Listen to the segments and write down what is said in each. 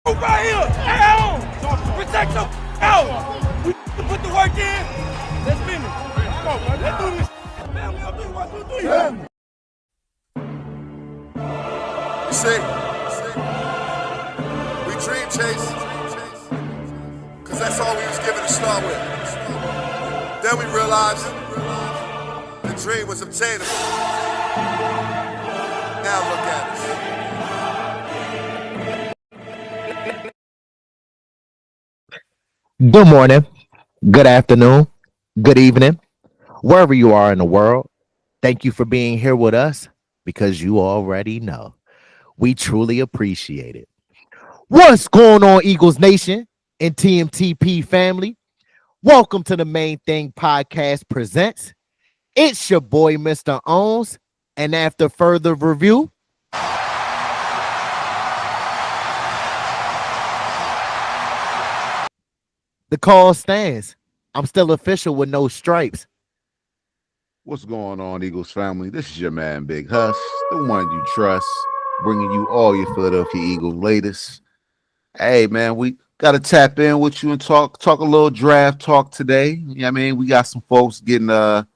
Right here, down. Protect your out. We put the work in. Let's finish. Let's do this. Family, I'll do 1, 2, 3. You see, we dream chase, cause that's all we was given to start with. Then we realized the dream was obtainable. Now look at us. Good morning, good afternoon, good evening, wherever you are in the world. Thank you for being here with us because you already know we truly appreciate it. What's going on, Eagles Nation and TMTP family? Welcome to the Main Thing Podcast presents. It's your boy, Mr. Owens. And after further review, the call stands. I'm still official with no stripes. What's going on, Eagles family? This is your man, Big Huss, the one you trust, bringing you all your Philadelphia Eagles latest. Hey, man, we got to tap in with you and talk a little draft talk today. You know what I mean? We got some folks getting the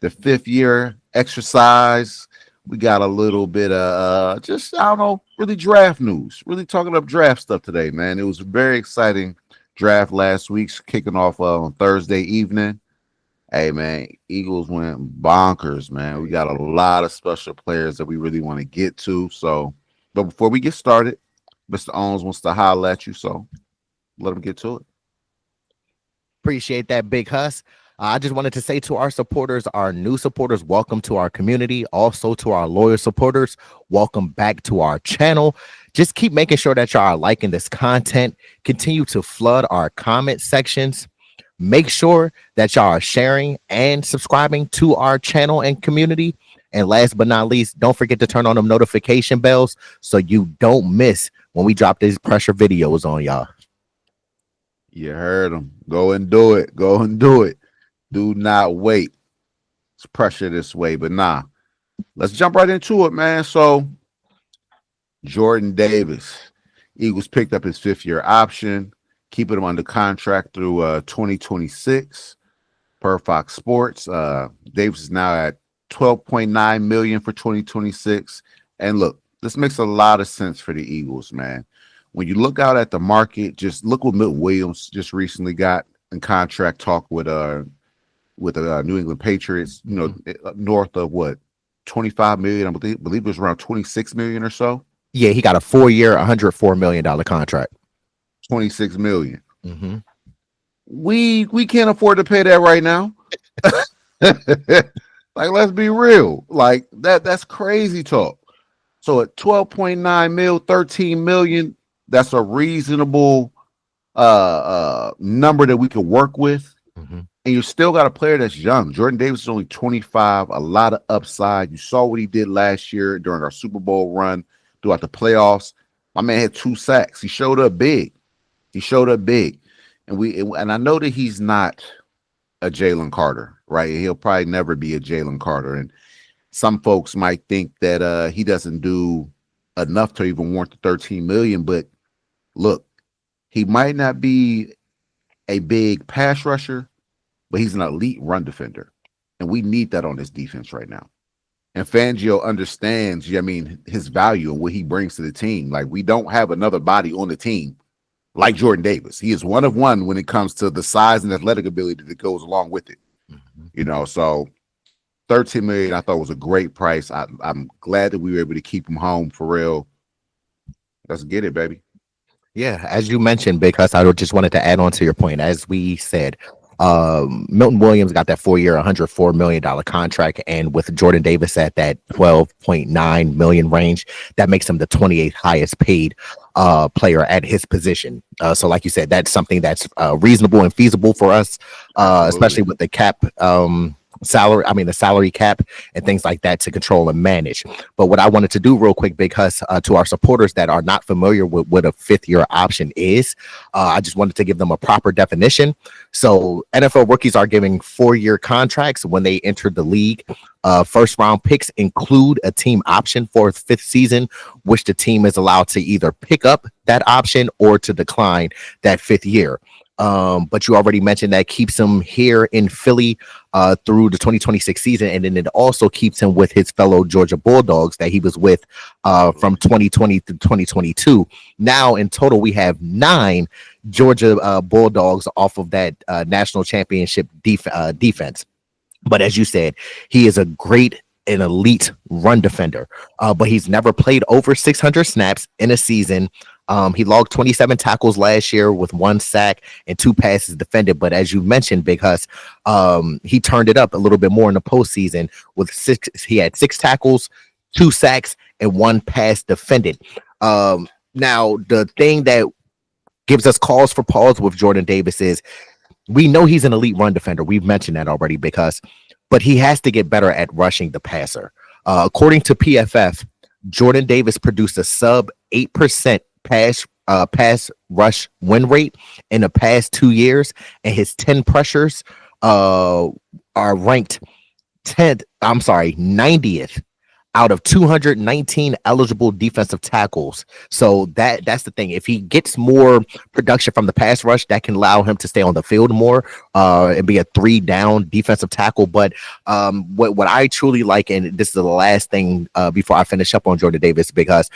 5th year exercise. We got a little bit of just, I don't know, really draft news. Really talking up draft stuff today, man. It was a very exciting draft last week, kicking off on Thursday evening. Hey, man, Eagles went bonkers, man. We got a lot of special players that we really want to get to. So, but before we get started, Mr. Owens wants to holler at you, so let him get to it. Appreciate that, Big Huss. I just wanted to say to our supporters, our new supporters, welcome to our community. Also to our loyal supporters, welcome back to our channel. Just keep making sure that y'all are liking this content. Continue to flood our comment sections. Make sure that y'all are sharing and subscribing to our channel and community. And last but not least, don't forget to turn on them notification bells so you don't miss when we drop these pressure videos on y'all. You heard him. Go and do it. Go and do it. Do not wait. It's pressure this way, but nah. Let's jump right into it, man. So, Jordan Davis, Eagles picked up his 5th year option, keeping him under contract through 2026 per Fox Sports. Davis is now at $12.9 million for 2026. And look, this makes a lot of sense for the Eagles, man. When you look out at the market, just look what Milton Williams just recently got in contract talk with the New England Patriots, you know, north of what, 25 million? I believe it was around 26 million or so. Yeah, he got a 4-year, $104 million contract. 26 million. Mm-hmm. We can't afford to pay that right now. Like, let's be real. Like, that's crazy talk. So at 12.9 mil, 13 million, that's a reasonable number that we can work with. Mm-hmm. And you still got a player that's young. Jordan Davis is only 25, a lot of upside. You saw what he did last year during our Super Bowl run throughout the playoffs. My man had 2 sacks. He showed up big. And I know that he's not a Jalen Carter, right? He'll probably never be a Jalen Carter. And some folks might think that he doesn't do enough to even warrant the 13 million. But look, he might not be a big pass rusher, but he's an elite run defender. And we need that on this defense right now. And Fangio understands, his value and what he brings to the team. Like, we don't have another body on the team like Jordan Davis. He is one of one when it comes to the size and athletic ability that goes along with it. Mm-hmm. So 13 million I thought was a great price. I'm glad that we were able to keep him home for real. Let's get it, baby. Yeah, as you mentioned, Big Huss, I just wanted to add on to your point. As we said, Milton Williams got that 4-year, $104 million contract, and with Jordan Davis at that 12.9 million range, that makes him the 28th highest paid player at his position. So like you said, that's something that's reasonable and feasible for us, especially with the cap the salary cap and things like that to control and manage. But what I wanted to do real quick, because to our supporters that are not familiar with what a 5th-year option is, I just wanted to give them a proper definition. So NFL rookies are giving 4-year contracts when they enter the league. First round picks include a team option for a 5th season, which the team is allowed to either pick up that option or to decline that 5th year. But you already mentioned that keeps him here in Philly through the 2026 season, and then it also keeps him with his fellow Georgia Bulldogs that he was with from 2020 to 2022. Now in total we have 9 Georgia Bulldogs off of that national championship defense. But as you said, he is a great and elite run defender, but he's never played over 600 snaps in a season. He logged 27 tackles last year with 1 sack and 2 passes defended. But as you mentioned, Big Huss, he turned it up a little bit more in the postseason with 6. He had 6 tackles, 2 sacks, and 1 pass defended. Now, the thing that gives us cause for pause with Jordan Davis is we know he's an elite run defender. We've mentioned that already, but he has to get better at rushing the passer. According to PFF, Jordan Davis produced a sub 8% pass rush win rate in the past 2 years, and his 10 pressures are ranked 90th out of 219 eligible defensive tackles. So that's the thing. If he gets more production from the pass rush, that can allow him to stay on the field more and be a 3-down defensive tackle. But what I truly like, and this is the last thing before I finish up on Jordan Davis, because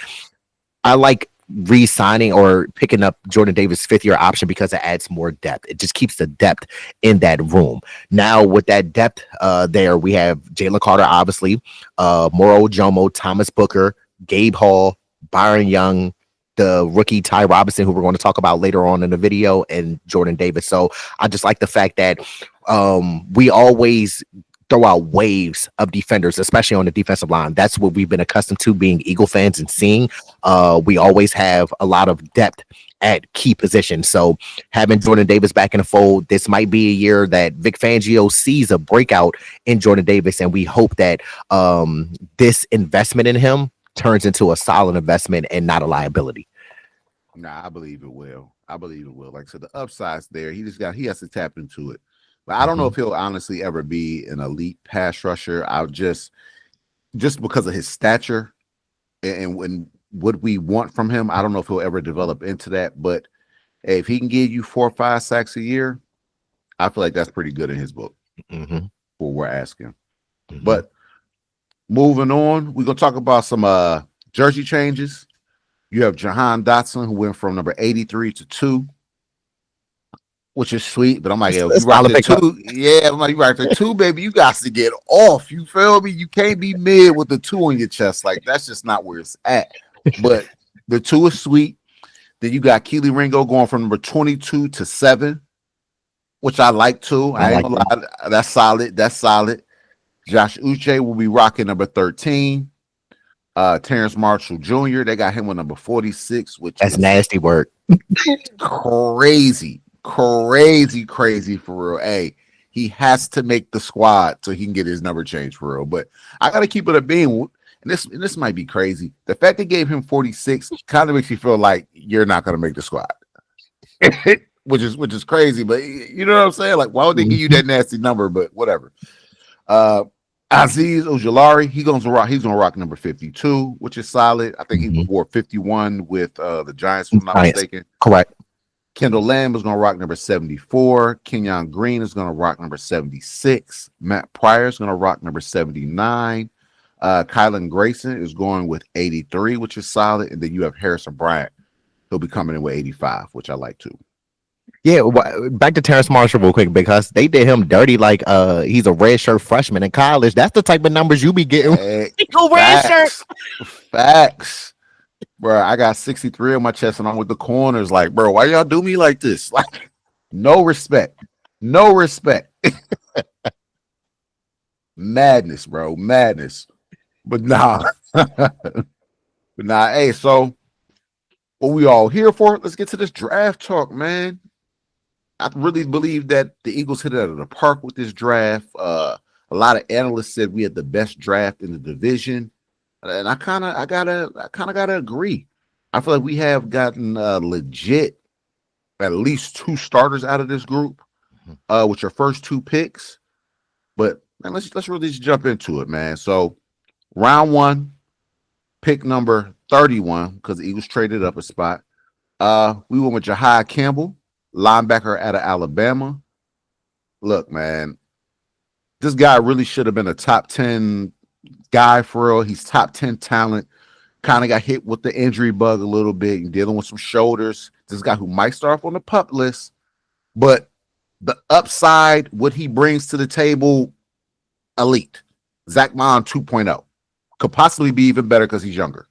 I like re-signing or picking up Jordan Davis' 5th-year option because it adds more depth. It just keeps the depth in that room. Now with that depth there, we have Jalen Carter, obviously, Moro Jomo, Thomas Booker, Gabe Hall, Byron Young, the rookie Ty Robinson, who we're going to talk about later on in the video, and Jordan Davis. So I just like the fact that we always throw out waves of defenders, especially on the defensive line. That's what we've been accustomed to being Eagle fans and seeing. We always have a lot of depth at key positions. So having Jordan Davis back in the fold, this might be a year that Vic Fangio sees a breakout in Jordan Davis, and we hope that this investment in him turns into a solid investment and not a liability. Nah, I believe it will. Like I said, the upside's there. He has to tap into it. But I don't know if he'll honestly ever be an elite pass rusher. I'll just because of his stature and what we want from him, I don't know if he'll ever develop into that. But hey, if he can give you 4 or 5 sacks a year, I feel like that's pretty good in his book for what we're asking. But moving on, we're gonna talk about some jersey changes. You have Jahan Dotson, who went from number 83 to 2. Which is sweet, but I'm like, yo, you rock the 2. Yeah, I'm like, you rock the 2, baby. You got to get off. You feel me? You can't be mid with the 2 on your chest. Like, that's just not where it's at. But the 2 is sweet. Then you got Keely Ringo going from number 22 to 7, which I like too. I ain't gonna lie. That's solid. Josh Uche will be rocking number 13. Terrence Marshall Jr., they got him with number 46, which that's nasty work. Crazy for real. Hey, he has to make the squad so he can get his number changed for real. But I gotta keep it a being, and this might be crazy. The fact they gave him 46 kind of makes you feel like you're not gonna make the squad. which is crazy, but you know what I'm saying? Like, why would they give you that nasty number? But whatever. Azeez Ojulari, he's gonna rock number 52, which is solid. I think he wore 51 with the Giants, if I'm not mistaken. Correct. Kendall Lamb is going to rock number 74. Kenyon Green is going to rock number 76. Matt Pryor is going to rock number 79. Kylan Grayson is going with 83, which is solid. And then you have Harrison Bryant. He'll be coming in with 85, which I like too. Yeah, back to Terrence Marshall real quick, because they did him dirty like he's a redshirt freshman in college. That's the type of numbers you be getting. Facts. Bro, I got 63 on my chest and I'm with the corners. Like, bro, why y'all do me like this? Like, no respect. Madness, bro. Madness. But nah. Hey, so what we all here for? Let's get to this draft talk, man. I really believe that the Eagles hit it out of the park with this draft. A lot of analysts said we had the best draft in the division, and I kind of gotta agree. I feel like we have gotten legit at least 2 starters out of this group, with your first 2 picks. But man, let's really just jump into it, man. So round 1, pick number 31, because the Eagles traded up a spot. We went with Jahai Campbell, linebacker out of Alabama. Look, man, this guy really should have been a top 10 guy for real. He's top 10 talent. Kind of got hit with the injury bug a little bit and dealing with some shoulders. This guy who might start off on the pup list, but the upside, what he brings to the table, elite. Zach Bond 2.0. Could possibly be even better because he's younger.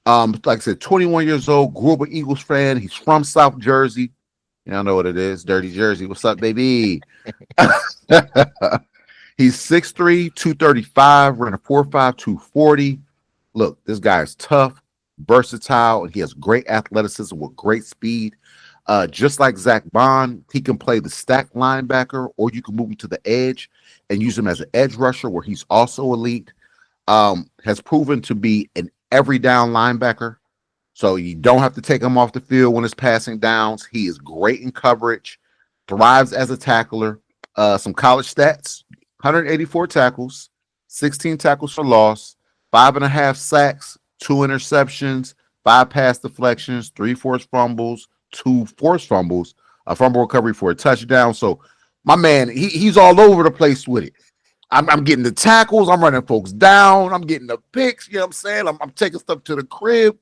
Like I said, 21 years old, grew up an Eagles fan. He's from South Jersey. Y'all know what it is. Dirty Jersey. What's up, baby? He's 6'3", 235, running a 4.5, 240. Look, this guy is tough, versatile, and he has great athleticism with great speed. Just like Zach Bond, he can play the stack linebacker, or you can move him to the edge and use him as an edge rusher, where he's also elite. Has proven to be an every down linebacker, so you don't have to take him off the field when it's passing downs. He is great in coverage, thrives as a tackler. Some college stats: 184 tackles, 16 tackles for loss, 5.5 sacks, 2 interceptions, 5 pass deflections, 3 forced fumbles, 2 forced fumbles, a fumble recovery for a touchdown. So my man, he's all over the place with it. I'm getting the tackles, I'm running folks down, I'm getting the picks, you know what I'm saying? I'm taking stuff to the crib.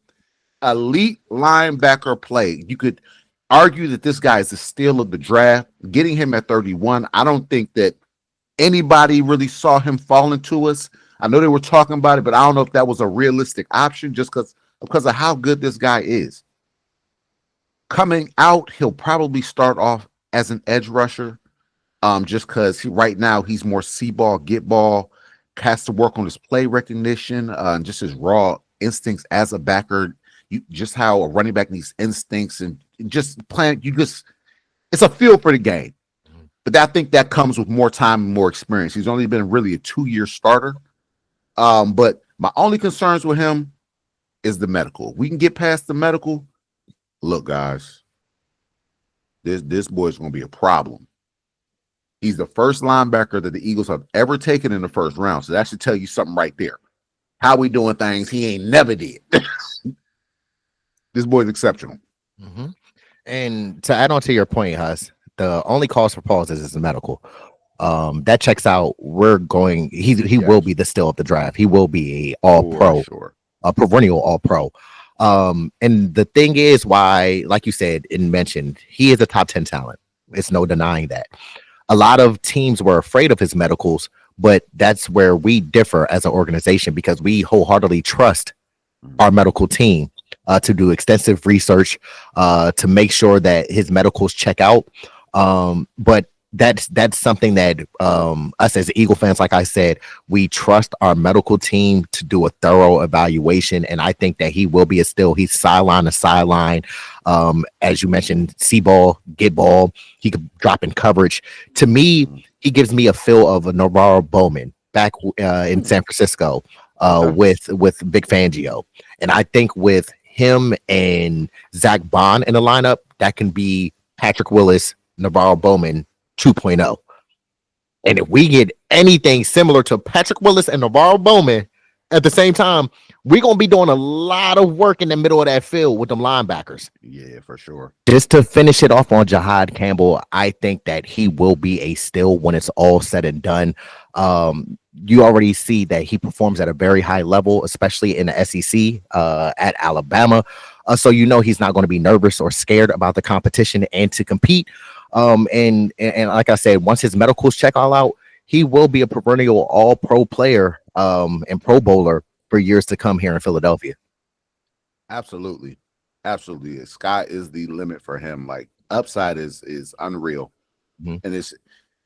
Elite linebacker play. You could argue that this guy is the steal of the draft. Getting him at 31, I don't think that anybody really saw him falling to us. I know they were talking about it, but I don't know if that was a realistic option just because of how good this guy is. Coming out, he'll probably start off as an edge rusher, just because right now he's more see ball, get ball, has to work on his play recognition, and just his raw instincts as a backer. Just how a running back needs instincts and just playing. It's a feel for the game. But I think that comes with more time and more experience. He's only been really a 2-year starter. But my only concerns with him is the medical. We can get past the medical. Look, guys, this boy's going to be a problem. He's the first linebacker that the Eagles have ever taken in the first round. So that should tell you something right there. How we doing things he ain't never did. This boy's exceptional. Mm-hmm. And to add on to your point, Huss, the only cause for pauses is the medical. That checks out. He will be the steal of the draft. He will be a all-pro, sure. A perennial all-pro. And the thing is why, like you said and mentioned, he is a top 10 talent. It's no denying that. A lot of teams were afraid of his medicals, but that's where we differ as an organization, because we wholeheartedly trust our medical team to do extensive research to make sure that his medicals check out. But that's something that us as Eagle fans, like I said, we trust our medical team to do a thorough evaluation, and I think that he will be a steal. He's sideline to sideline, as you mentioned, see ball, get ball. He could drop in coverage. To me, he gives me a feel of a Navarro Bowman back in San Francisco with Vic Fangio, and I think with him and Zach Bond in the lineup, that can be Patrick Willis, Navarro Bowman 2.0. And if we get anything similar to Patrick Willis and Navarro Bowman at the same time, we're going to be doing a lot of work in the middle of that field with them linebackers. Yeah, for sure. Just to finish it off on Jahai Campbell, I think that he will be a steal when it's all said and done. You already see that he performs at a very high level, especially in the SEC at Alabama. So he's not going to be nervous or scared about the competition and to compete. And like I said, once his medicals check all out, he will be a perennial all-pro player and Pro Bowler for years to come here in Philadelphia. Absolutely. The sky is the limit for him. Like, upside is unreal. Mm-hmm.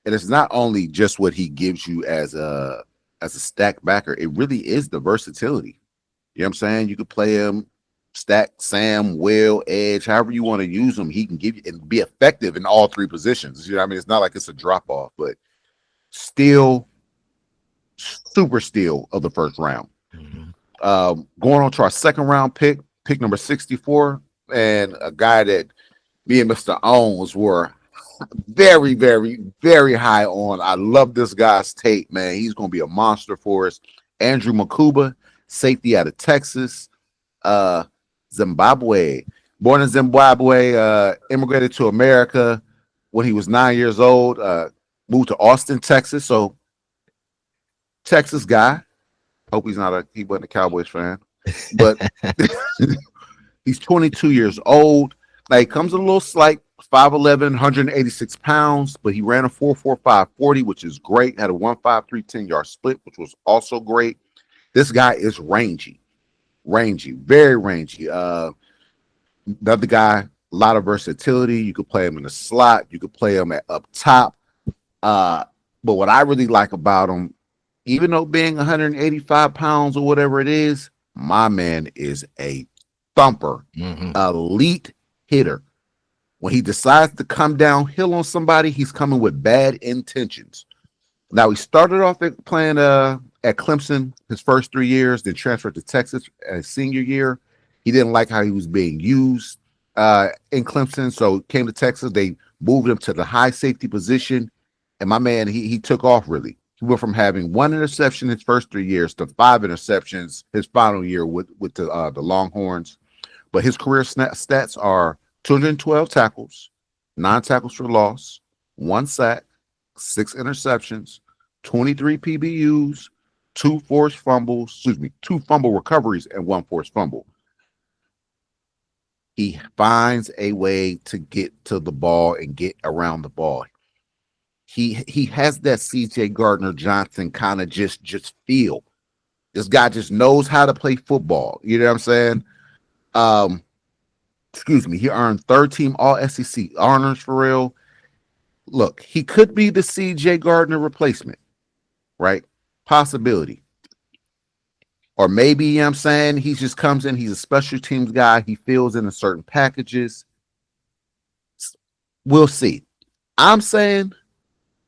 And it's not only just what he gives you as a stack backer, it really is the versatility. You know what I'm saying? You could play him stack, Sam, Will, edge, however you want to use him. He can give you and be effective in all 3 positions. You know what I mean? It's not like it's a drop off, but still super steal of the first round. Mhm. Going on to our second round pick number 64, and a guy that me and Mr. Owens were very, very, very high on. I love this guy's tape, man. He's going to be a monster for us. Andrew Makuba, safety out of Texas, Zimbabwe. Born in Zimbabwe, immigrated to America when he was 9 years old, moved to Austin, Texas. So, Texas guy. Hope he wasn't a Cowboys fan, but he's 22 years old. Like, comes a little slight, 5'11", 186 pounds, but he ran a 4.45 40, which is great. Had a 1.53 10-yard split, which was also great. This guy is rangy, very rangy. Another guy, a lot of versatility. You could play him in the slot. You could play him up top. But what I really like about him, even though being 185 pounds or whatever it is, my man is a thumper, elite hitter. When he decides to come downhill on somebody, he's coming with bad intentions. Now, he started off playing at Clemson his first 3 years, then transferred to Texas his senior year. He didn't like how he was being used in Clemson, so came to Texas. They moved him to the high safety position, and my man, he took off really. He went from having 1 interception his first 3 years to 5 interceptions his final year with the Longhorns. But his career stats are 212 tackles, 9 tackles for loss, 1 sack, 6 interceptions, 23 PBUs, 2 fumble recoveries, and 1 forced fumble. He finds a way to get to the ball and get around the ball. He has that CJ Gardner-Johnson kind of just feel. This guy just knows how to play football. You know what I'm saying? He earned 3rd-team All-SEC honors for real. Look, he could be the CJ Gardner replacement, right? Possibility. Or maybe, you know what I'm saying, he just comes in, he's a special teams guy, he fills in certain packages. We'll see. I'm saying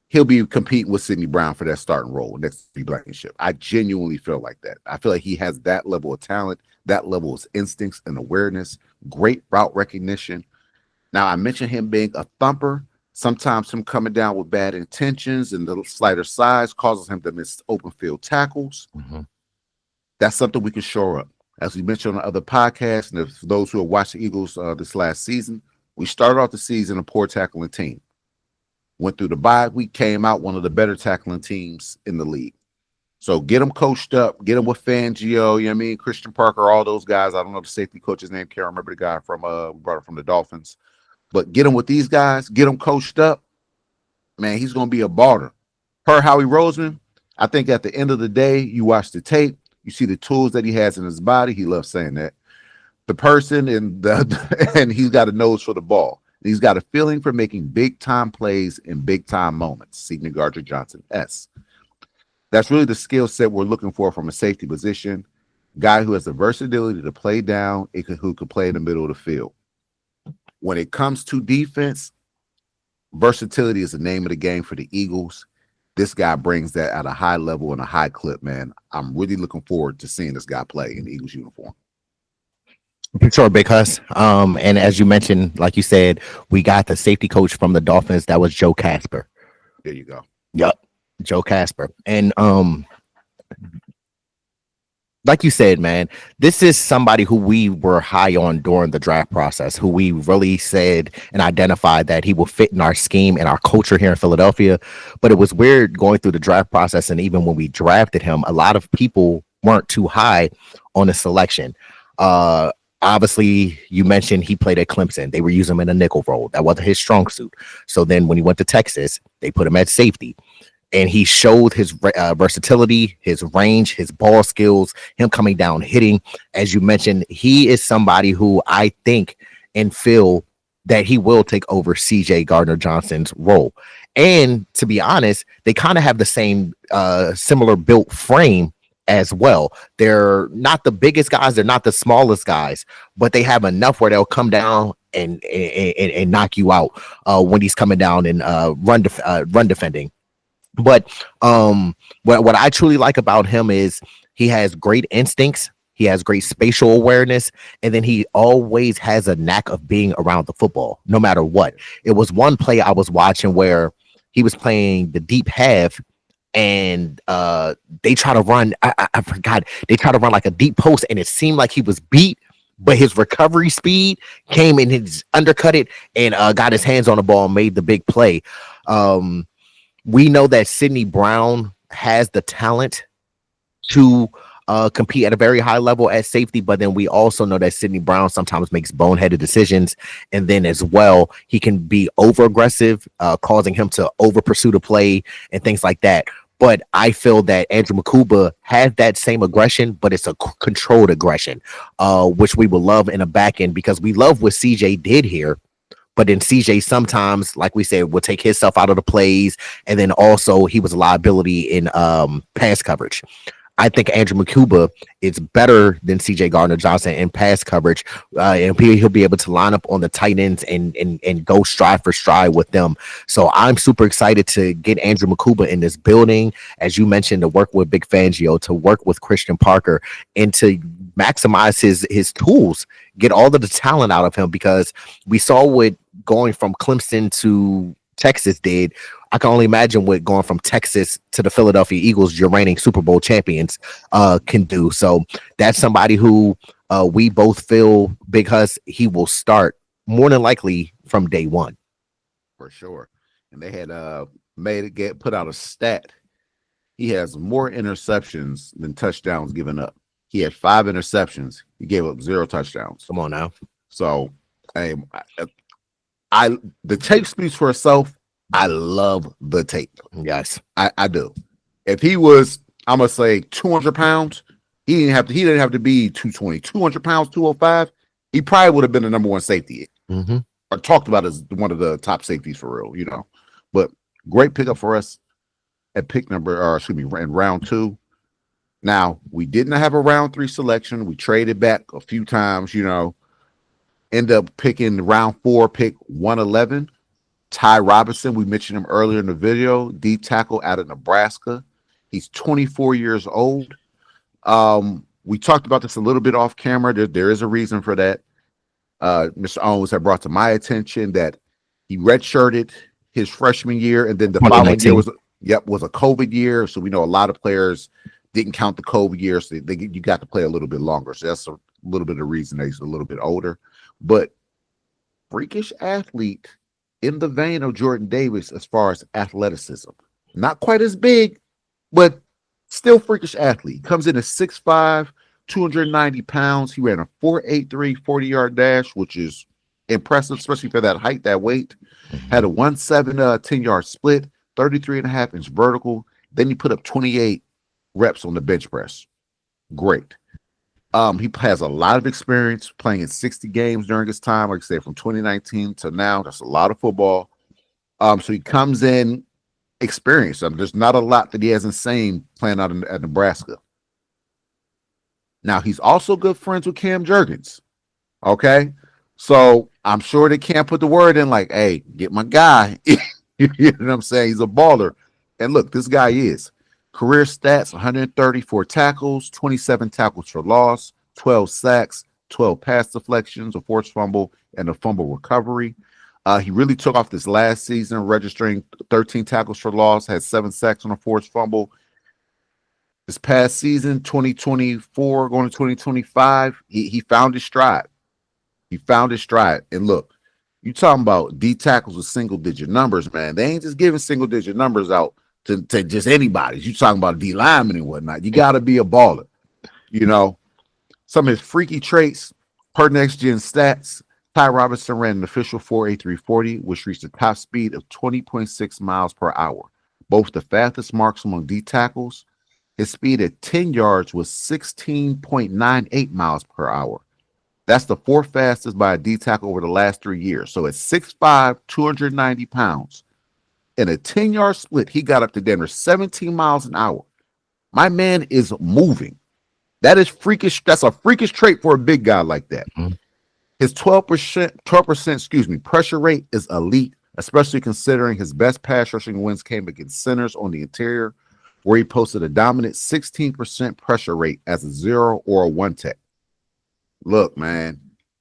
he'll be competing with Sidney Brown for that starting role next to Blankenship. I genuinely feel like that. I feel like he has that level of talent, that level of instincts and awareness, great route recognition. Now, I mentioned him being a thumper. Sometimes him coming down with bad intentions and the slighter size causes him to miss open field tackles. That's something we can shore up. As we mentioned on other podcasts, and for those who have watched the Eagles this last season, we started off the season a poor tackling team. Went through the bye week, came out one of the better tackling teams in the league. So get them coached up, get them with Fangio, you know what I mean? Christian Parker, all those guys. I don't know the safety coach's name. Can't remember the guy from brought it from the Dolphins. But get them with these guys, get them coached up. Man, he's going to be a baller. Per Howie Roseman, I think at the end of the day, you watch the tape, you see the tools that he has in his body. He loves saying that. The person and he's got a nose for the ball. He's got a feeling for making big-time plays in big-time moments. Sidney Gardner-Johnson S. That's really the skill set we're looking for from a safety position. Guy who has the versatility to play down, who could play in the middle of the field. When it comes to defense, versatility is the name of the game for the Eagles. This guy brings that at a high level and a high clip, man. I'm really looking forward to seeing this guy play in the Eagles uniform. Sure, Big Huss. And as you mentioned, like you said, we got the safety coach from the Dolphins. That was Joe Casper. There you go. Yep, Joe Casper. And like you said, man, this is somebody who we were high on during the draft process, who we really said and identified that he will fit in our scheme and our culture here in Philadelphia. But it was weird going through the draft process. And even when we drafted him, a lot of people weren't too high on the selection. Obviously, you mentioned he played at Clemson. They were using him in a nickel role. That wasn't his strong suit. So then when he went to Texas, they put him at safety. And he showed his versatility, his range, his ball skills, him coming down, hitting. As you mentioned, he is somebody who I think and feel that he will take over CJ Gardner-Johnson's role. And to be honest, they kind of have the same similar built frame as well. They're not the biggest guys, they're not the smallest guys, but they have enough where they'll come down and knock you out when he's coming down and run defending. But what I truly like about him is he has great instincts. He has great spatial awareness, and then he always has a knack of being around the football, no matter what. It was one play I was watching where he was playing the deep half, and they try to run. I forgot. They try to run like a deep post, and it seemed like he was beat, but his recovery speed came and his undercut it and got his hands on the ball and made the big play. We know that Sidney Brown has the talent to compete at a very high level at safety, but then we also know that Sidney Brown sometimes makes boneheaded decisions, and then as well he can be over aggressive, causing him to over pursue the play and things like that. But I feel that Andrew Makuba has that same aggression, but it's a controlled aggression, which we will love in the back end, because we love what CJ did here. But then CJ sometimes, like we said, will take himself out of the plays, and then also he was a liability in pass coverage. I think Andrew Makuba is better than CJ Gardner-Johnson in pass coverage, and he'll be able to line up on the tight ends and go stride for stride with them. So I'm super excited to get Andrew Makuba in this building, as you mentioned, to work with Big Fangio, to work with Christian Parker, and to maximize his tools, get all of the talent out of him, because we saw what going from Clemson to Texas did. I can only imagine what going from Texas to the Philadelphia Eagles, your reigning Super Bowl champions, can do. So that's somebody who we both feel, because he will start more than likely from day one. For sure. And they had put out a stat. He has more interceptions than touchdowns given up. He had 5 interceptions. He gave up 0 touchdowns. Come on now. So the tape speaks for itself. I love the tape. Yes, I do. If he was, I'm gonna say 200 pounds, he didn't have to be 220, 200 pounds, 205. He probably would have been the number 1 safety, or talked about as one of the top safeties for real, you know. But great pickup for us at in round 2. Now, we didn't have a round 3 selection. We traded back a few times, you know. End up picking round 4, pick 111. Ty Robinson, we mentioned him earlier in the video, D tackle out of Nebraska. He's 24 years old. We talked about this a little bit off camera. There is a reason for that. Mr. Owens had brought to my attention that he redshirted his freshman year, and then the following year was a COVID year. So we know a lot of players didn't count the COVID year, so you got to play a little bit longer. So that's a little bit of the reason that he's a little bit older. But freakish athlete in the vein of Jordan Davis as far as athleticism. Not quite as big, but still freakish athlete. Comes in at 6'5", 290 pounds. He ran a 4.83 40-yard dash, which is impressive, especially for that height, that weight. Had a 1.7 10-yard split, 33.5-inch vertical. Then he put up 28 reps on the bench press. Great. He has a lot of experience playing in 60 games during his time, like I said, from 2019 to now. That's a lot of football. So he comes in experienced. There's not a lot that he hasn't seen playing out at Nebraska. Now, he's also good friends with Cam Jurgens. Okay? So I'm sure they can't put the word in like, hey, get my guy. You know what I'm saying? He's a baller. And look, this guy is. Career stats, 134 tackles, 27 tackles for loss, 12 sacks, 12 pass deflections, a forced fumble, and a fumble recovery. He really took off this last season, registering 13 tackles for loss, had 7 sacks on a forced fumble. This past season, 2024, going to 2025, he found his stride. He found his stride. And look, you talking about D tackles with single-digit numbers, man. They ain't just giving single-digit numbers out to just anybody. You talking about D linemen and whatnot. You got to be a baller. You know, some of his freaky traits, per Next Gen Stats, Ty Robinson ran an official 4.83 40, which reached a top speed of 20.6 miles per hour. Both the fastest marks among D tackles. His speed at 10 yards was 16.98 miles per hour. That's the 4th fastest by a D tackle over the last 3 years. So at 6'5", 290 pounds, in a 10-yard split, he got up to Denver 17 miles an hour. My man is moving. That is freakish. That's a freakish trait for a big guy like that. Mm-hmm. His 12% pressure rate is elite especially considering his best pass rushing wins came against centers on the interior, where he posted a dominant 16% pressure rate as a 0 or a 1 tech. Look, man,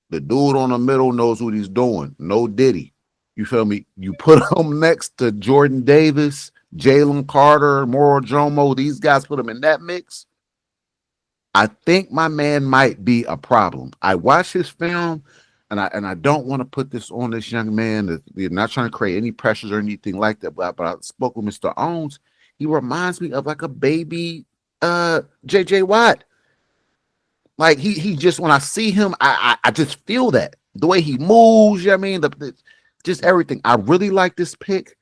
the dude on the middle knows what he's doing. No Diddy. You feel me? You put him next to Jordan Davis, Jalen Carter, Moro Jomo. These guys, put him in that mix. I think my man might be a problem. I watched his film, and I don't want to put this on this young man. That we're not trying to create any pressures or anything like that. But I spoke with Mr. Owens. He reminds me of like a baby JJ Watt. Like he just, when I see him, I just feel that the way he moves. You know what I mean? Just everything. I really like this pick.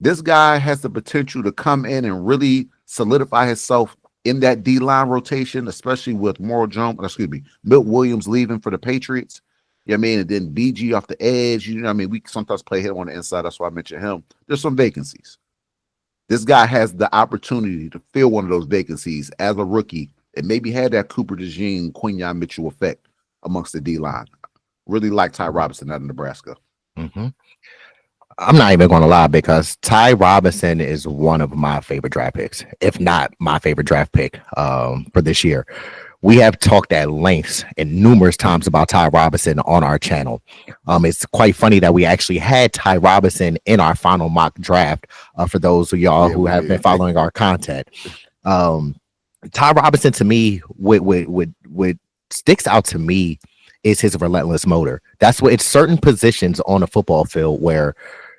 This guy has the potential to come in and really solidify himself in that D-line rotation, especially with Milt Williams leaving for the Patriots. You know what I mean? And then BG off the edge. You know what I mean? We sometimes play him on the inside. That's why I mentioned him. There's some vacancies. This guy has the opportunity to fill one of those vacancies as a rookie and maybe had that Cooper DeJean, Quinyon Mitchell effect amongst the D-line. Really like Ty Robinson out of Nebraska. Mm-hmm. I'm not even going to lie, because Ty Robinson is one of my favorite draft picks, if not my favorite draft pick for this year. We have talked at length and numerous times about Ty Robinson on our channel. It's quite funny that we actually had Ty Robinson in our final mock draft for those of y'all who have been following our content. Ty Robinson, to me, what sticks out to me is his relentless motor. That's what it's certain positions on a football field where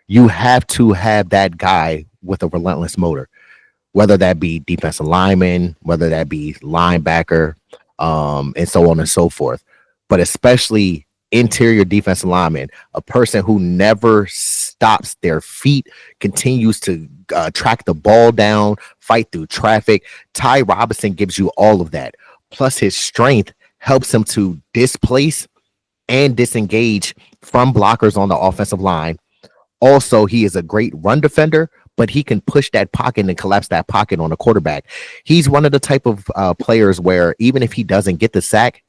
you have to have that guy with a relentless motor, whether that be defensive lineman, whether that be linebacker, and so on and so forth. But especially interior defensive lineman, a person who never stops their feet, continues to track the ball down, fight through traffic. Ty Robinson gives you all of that. Plus his strength helps him to displace and disengage from blockers on the offensive line. Also, he is a great run defender, but he can push that pocket and collapse that pocket on a quarterback. He's one of the type of players where even if he doesn't get the sack,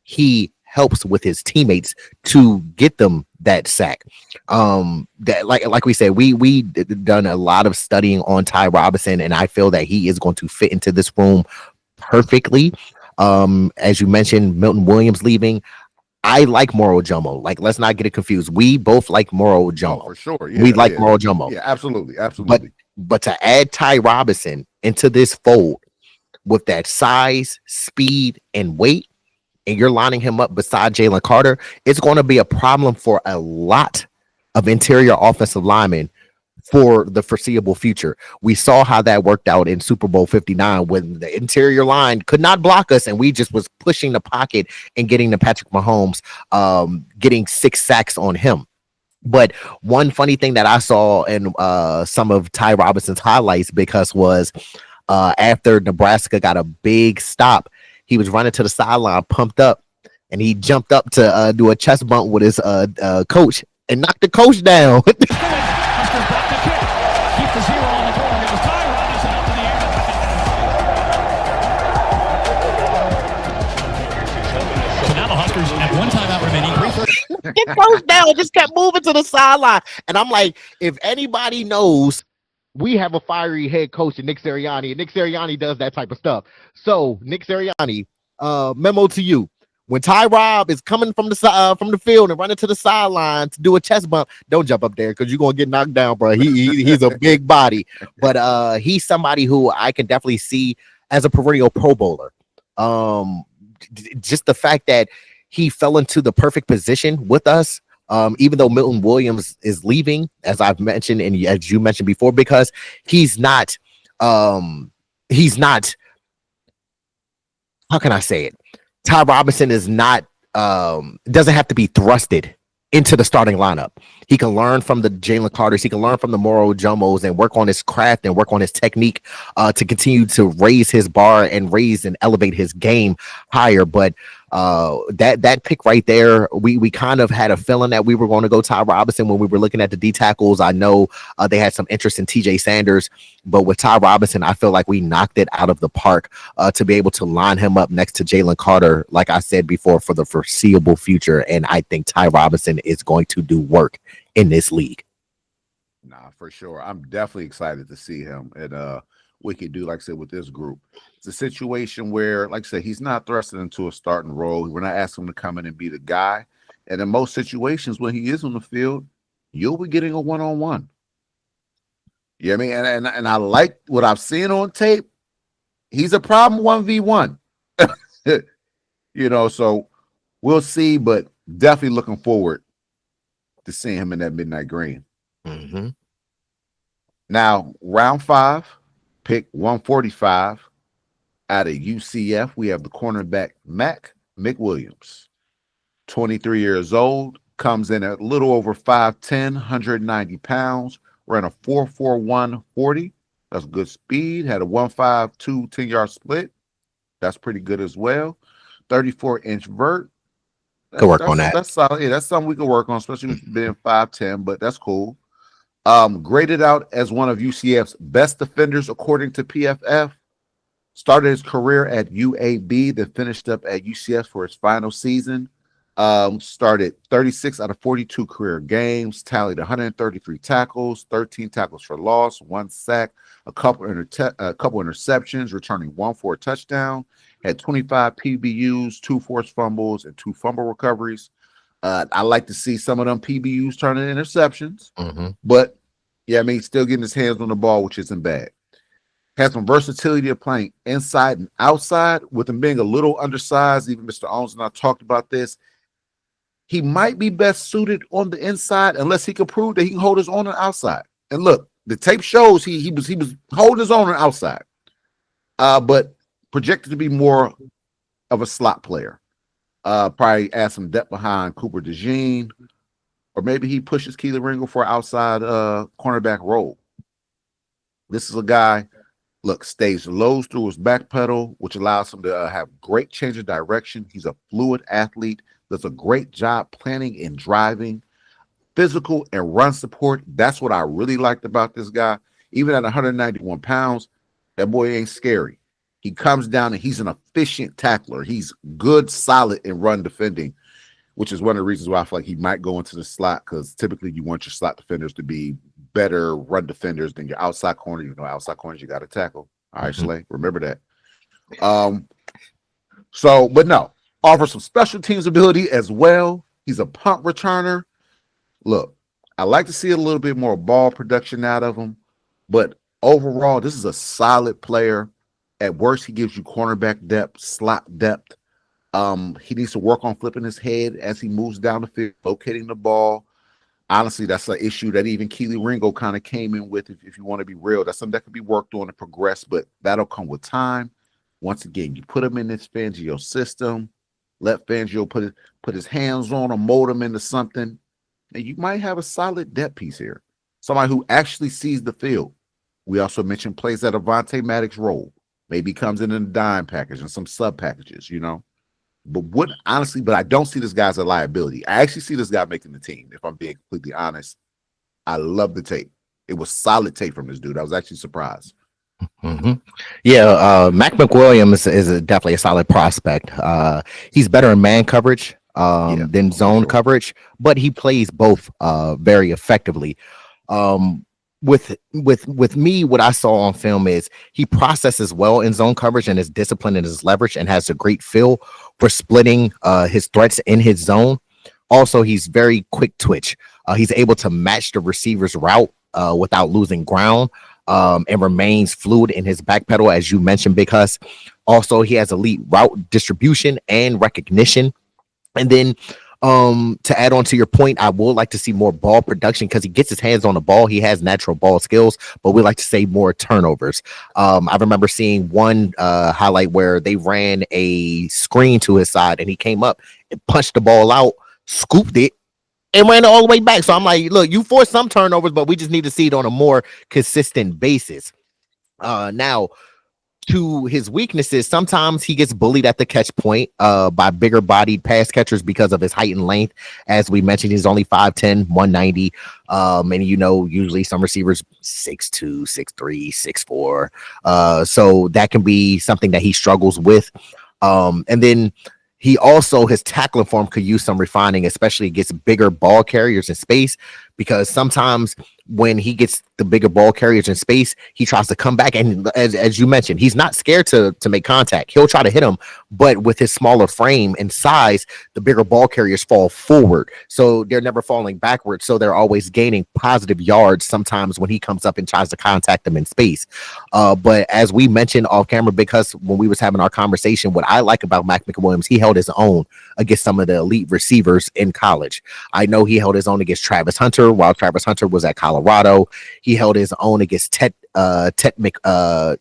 he helps with his teammates to get them that sack. That like we said, we done a lot of studying on Ty Robinson, and I feel that he is going to fit into this room perfectly. As you mentioned, Milton Williams leaving. I like Moro Jomo. Like, let's not get it confused. We both like Moro Jomo. For sure. Yeah, we like Moro Jomo. Yeah, absolutely. But to add Ty Robinson into this fold with that size, speed, and weight, and you're lining him up beside Jalen Carter, it's going to be a problem for a lot of interior offensive linemen for the foreseeable future. We saw how that worked out in Super Bowl 59 when the interior line could not block us, and we just was pushing the pocket and getting to Patrick Mahomes, getting 6 sacks on him. But one funny thing that I saw in some of Ty Robinson's highlights, because was after Nebraska got a big stop, he was running to the sideline pumped up, and he jumped up to do a chest bump with his coach and knocked the coach down. Get goes down, just kept moving to the sideline. And I'm like, if anybody knows, we have a fiery head coach in Nick Sirianni, and Nick Sirianni does that type of stuff. So, Nick Sirianni, memo to you. When Ty Rob is coming from the field and running to the sideline to do a chest bump, don't jump up there because you're gonna get knocked down, bro. He's a big body, but he's somebody who I can definitely see as a perennial Pro Bowler. Just the fact that he fell into the perfect position with us, even though Milton Williams is leaving, as I've mentioned and as you mentioned before, because he's not. How can I say it? Ty Robinson is not. Doesn't have to be thrusted into the starting lineup. He can learn from the Jalen Carters. He can learn from the Moro Jomos and work on his craft and work on his technique to continue to raise his bar and raise and elevate his game higher. But that pick right there, we kind of had a feeling that we were going to go Ty Robinson when we were looking at the D tackles. I know they had some interest in TJ Sanders, but with Ty Robinson, I feel like we knocked it out of the park to be able to line him up next to Jalen Carter, like I said before, for the foreseeable future. And I think Ty Robinson is going to do work in this league. for sure. I'm definitely excited to see him and what he can do, like I said, with this group. It's a situation where, like I said, he's not thrusted into a starting role. We're not asking him to come in and be the guy. And in most situations, when he is on the field, you'll be getting a one-on-one. You know what I mean? And I like what I've seen on tape. He's a problem 1v1. So we'll see, but definitely looking forward to seeing him in that midnight green. Mm-hmm. Now, round 5, pick 145 out of UCF. We have the cornerback Mac McWilliams, 23 years old, comes in at a little over 5'10", 190 pounds, ran a 4.41 40. That's good speed. Had a 1.52 10-yard split. That's pretty good as well. 34-inch vert. Could work on that. That's solid. Yeah, that's something we can work on, especially with being 5'10", but that's cool. Graded out as one of UCF's best defenders according to PFF. Started his career at UAB, then finished up at UCF for his final season. Started 36 out of 42 career games, tallied 133 tackles, 13 tackles for loss, 1 sack, a couple interceptions, returning 1 for a touchdown. Had 25 PBUs, 2 forced fumbles, and 2 fumble recoveries. I like to see some of them PBUs turning interceptions, but yeah, I mean, still getting his hands on the ball, which isn't bad. Has some versatility of playing inside and outside, with him being a little undersized. Even Mr. Owens and I talked about this. He might be best suited on the inside unless he can prove that he can hold his own on the outside. And look, the tape shows he was holding his own on the outside, but projected to be more of a slot player. Probably add some depth behind Cooper DeJean, or maybe he pushes Keely Ringo for an outside cornerback role. This is a guy, look, stays low through his back pedal, which allows him to have great change of direction. He's a fluid athlete, does a great job planning and driving, physical and run support. That's what I really liked about this guy. Even at 191 pounds, that boy ain't scary. He comes down and he's an efficient tackler. He's good, solid in run defending, which is one of the reasons why I feel like he might go into the slot, because typically you want your slot defenders to be better run defenders than your outside corner. You know, outside corners you got to tackle. All right, Slay, remember that. But no, offers some special teams ability as well. He's a punt returner. Look, I like to see a little bit more ball production out of him, but overall, this is a solid player. At worst, he gives you cornerback depth, slot depth. He needs to work on flipping his head as he moves down the field, locating the ball. Honestly, that's an issue that even Keely Ringo kind of came in with, if you want to be real. That's something that could be worked on and progress, but that'll come with time. Once again, you put him in this Fangio system, let Fangio put his hands on him, mold him into something, and you might have a solid depth piece here. Somebody who actually sees the field. We also mentioned plays that Avonte Maddox role. Maybe comes in a dime package and some sub packages, you know. But I don't see this guy as a liability. I actually see this guy making the team, if I'm being completely honest. I love the tape. It was solid tape from this dude. I was actually surprised. Yeah, Mac McWilliams is definitely a solid prospect. He's better in man coverage than zone coverage, but he plays both very effectively. With me, what I saw on film is he processes well in zone coverage and is disciplined in his leverage and has a great feel for splitting his threats in his zone. Also, he's very quick twitch. He's able to match the receiver's route without losing ground, and remains fluid in his back pedal, as you mentioned, Big Huss. Also, he has elite route distribution and recognition. And then to add on to your point, I would like to see more ball production because he gets his hands on the ball. He has natural ball skills, but we like to say more turnovers. I remember seeing one highlight where they ran a screen to his side and he came up and punched the ball out, scooped it, and ran it all the way back. So I'm like, look, you forced some turnovers, but we just need to see it on a more consistent basis. Now, to his weaknesses, sometimes he gets bullied at the catch point by bigger bodied pass catchers because of his height and length. As we mentioned, he's only 5'10", 190. And usually some receivers 6'2", 6'3", 6'4". So that can be something that he struggles with. And then he also, his tackling form could use some refining, especially against bigger ball carriers in space, because sometimes when he gets the bigger ball carriers in space, he tries to come back, and as you mentioned, he's not scared to make contact. He'll try to hit him, but with his smaller frame and size, the bigger ball carriers fall forward, so they're never falling backwards. So they're always gaining positive yards sometimes when he comes up and tries to contact them in space. But as we mentioned off camera, because when we was having our conversation, what I like about Mac McWilliams, he held his own against some of the elite receivers in college. I know he held his own against Travis Hunter while Travis Hunter was at Colorado. He held his own against Ted McMillan,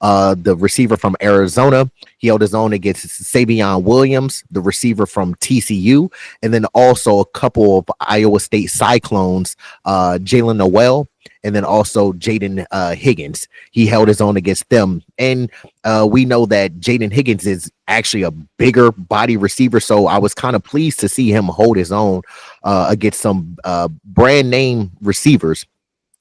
the receiver from Arizona. He held his own against Savion Williams, the receiver from TCU, and then also a couple of Iowa State Cyclones, Jalen Noel, and then also Jaden Higgins. He held his own against them. And we know that Jaden Higgins is actually a bigger body receiver, so I was kind of pleased to see him hold his own against some brand name receivers.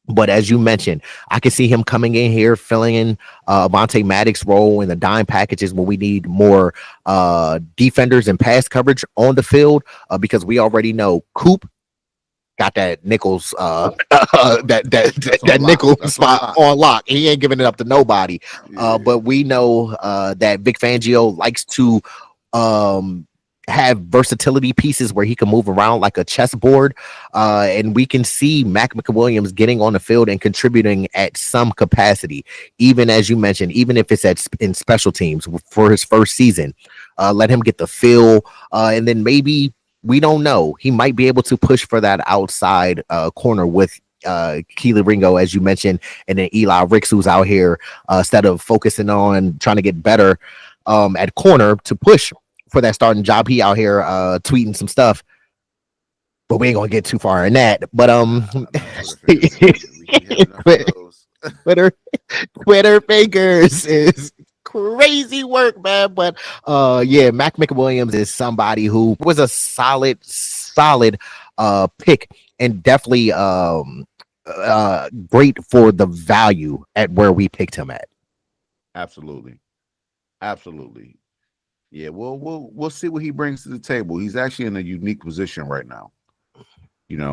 But as you mentioned, I can see him coming in here, filling in Avonte Maddox's role in the dime packages when we need more defenders and pass coverage on the field, because we already know Coop got that nickels that nickel spot on lock. He ain't giving it up to nobody. But we know that Vic Fangio likes to have versatility pieces where he can move around like a chessboard, and we can see Mac McWilliams getting on the field and contributing at some capacity, even as you mentioned, even if it's in special teams for his first season. Let him get the feel, and then maybe, we don't know, he might be able to push for that outside corner with Keely Ringo, as you mentioned, and then Eli Ricks, who's out here instead of focusing on trying to get better at corner to push for that starting job. He out here tweeting some stuff, but we ain't gonna get too far in that. But Twitter fingers is crazy work, man. But yeah, Mac McWilliams is somebody who was a solid pick, and definitely great for the value at where we picked him at. Absolutely. Yeah, we'll see what he brings to the table. He's actually in a unique position right now.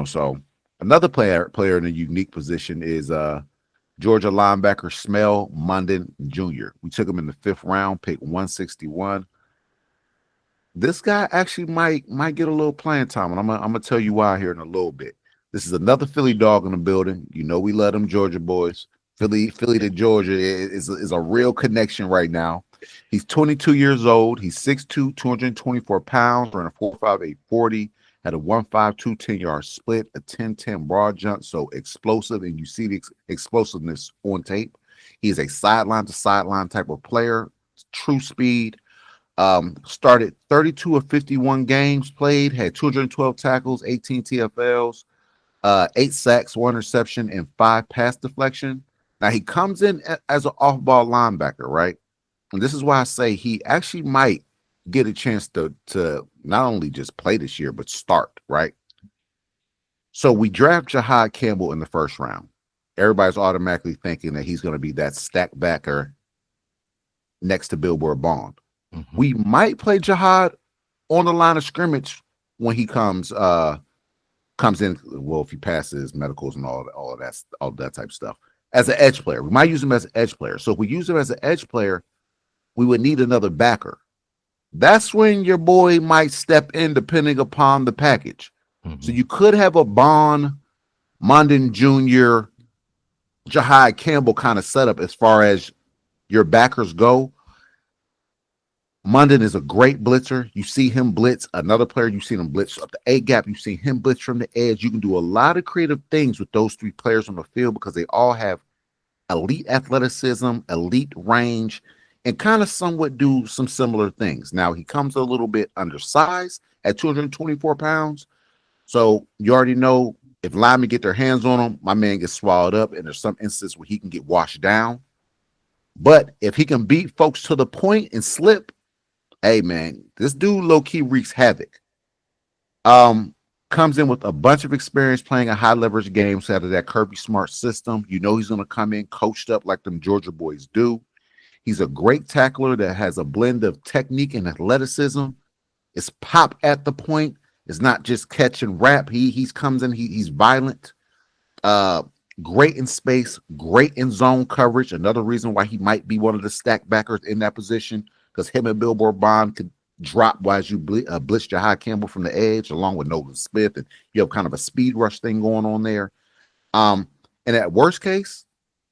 So another player in a unique position is Georgia linebacker Smell Mondon Jr. We took him in the 5th round, pick 161. This guy actually might get a little playing time, and I'm gonna tell you why here in a little bit. This is another Philly dog in the building. We love them Georgia boys. Philly to Georgia is a real connection right now. He's 22 years old. He's 6'2", 224 pounds, ran a 4.58 40, had a 1.52 10-yard split, a 10-10 broad jump, so explosive, and you see the explosiveness on tape. He is a sideline-to-sideline type of player, true speed. Started 32 of 51 games played, had 212 tackles, 18 TFLs, 8 sacks, 1 interception, and 5 pass deflection. Now, he comes in as an off-ball linebacker, right? And this is why I say he actually might get a chance to not only just play this year, but start, right? So we draft Jahad Campbell in the 1st round. Everybody's automatically thinking that he's going to be that stack backer next to Billboard Bond. Mm-hmm. We might play Jahad on the line of scrimmage when he comes in. Well, if he passes medicals and all that type of stuff, as an edge player, we might use him as an edge player. So if we use him as an edge player, we would need another backer. That's when your boy might step in, depending upon the package. Mm-hmm. So you could have a Bond, Mondon Jr., Jahad Campbell kind of setup as far as your backers go. Mondon is a great blitzer. You see him blitz. Another player, you've seen him blitz up the A gap. You've seen him blitz from the edge. You can do a lot of creative things with those 3 players on the field because they all have elite athleticism, elite range, and kind of somewhat do some similar things. Now, he comes a little bit undersized at 224 pounds. So you already know if linemen get their hands on him, my man gets swallowed up, and there's some instances where he can get washed down. But if he can beat folks to the point and slip, hey, man, this dude low-key wreaks havoc. Comes in with a bunch of experience playing a high-leverage games out of that Kirby Smart system. He's going to come in coached up like them Georgia boys do. He's a great tackler that has a blend of technique and athleticism. It's pop at the point. It's not just catch and wrap. He comes in. He's violent. Great in space, great in zone coverage. Another reason why he might be one of the stack backers in that position, because him and Billboard Bond could drop while you blitz Jahai Campbell from the edge, along with Nolan Smith, and you have kind of a speed rush thing going on there. And at worst case,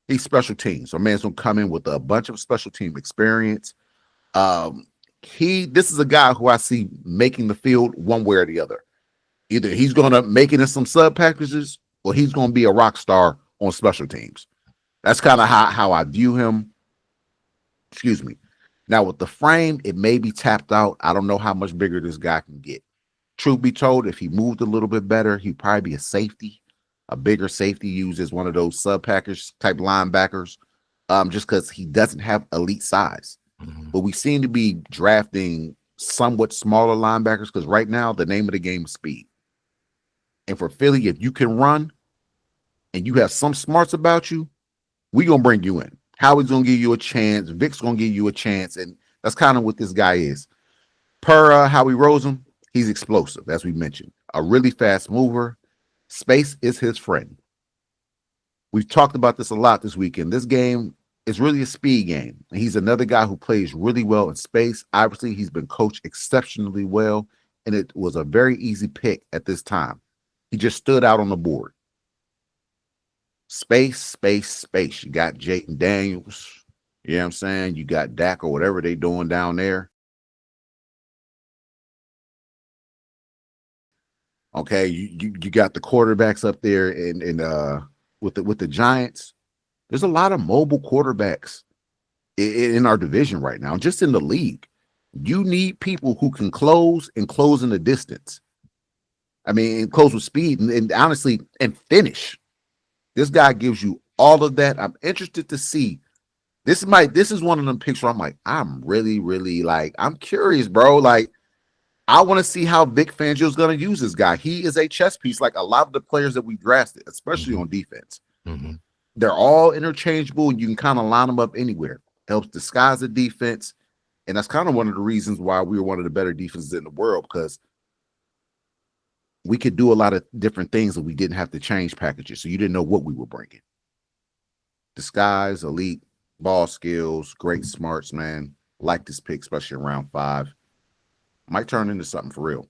he's special teams. So man's gonna come in with a bunch of special team experience. This is a guy who I see making the field one way or the other. Either he's gonna make it in some sub packages, or he's gonna be a rock star on special teams. That's kind of how I view him. Excuse me. Now with the frame, it may be tapped out. I don't know how much bigger this guy can get. Truth be told, if he moved a little bit better, he'd probably be a safety, a bigger safety, used as one of those sub package type linebackers, just because he doesn't have elite size. Mm-hmm. But we seem to be drafting somewhat smaller linebackers because right now the name of the game is speed. And for Philly, if you can run and you have some smarts about you, we're going to bring you in. Howie's going to give you a chance. Vic's going to give you a chance. And that's kind of what this guy is. Per Howie Roseman, he's explosive, as we mentioned. A really fast mover. Space is his friend. We've talked about this a lot this weekend. This game is really a speed game. And he's another guy who plays really well in space. Obviously, he's been coached exceptionally well. And it was a very easy pick at this time. He just stood out on the board. Space, space, space. You got Jayden Daniels. You know what I'm saying? You got Dak or whatever they doing down there. Okay, you got the quarterbacks up there and with the Giants. There's a lot of mobile quarterbacks in our division right now, just in the league. You need people who can close and close in the distance. I mean, close with speed and honestly, and finish. This guy gives you all of that. I'm interested to see. This is one of them picks where I'm like, I'm really, really like, I'm curious, bro. Like, I want to see how Vic Fangio is going to use this guy. He is a chess piece, like a lot of the players that we drafted, especially on defense. Mm-hmm. They're all interchangeable. You can kind of line them up anywhere. Helps disguise the defense. And that's kind of one of the reasons why we were one of the better defenses in the world, because we could do a lot of different things and we didn't have to change packages. So you didn't know what we were bringing. Disguise, elite, ball skills, great smarts, man. Like this pick, especially in round 5. Might turn into something for real.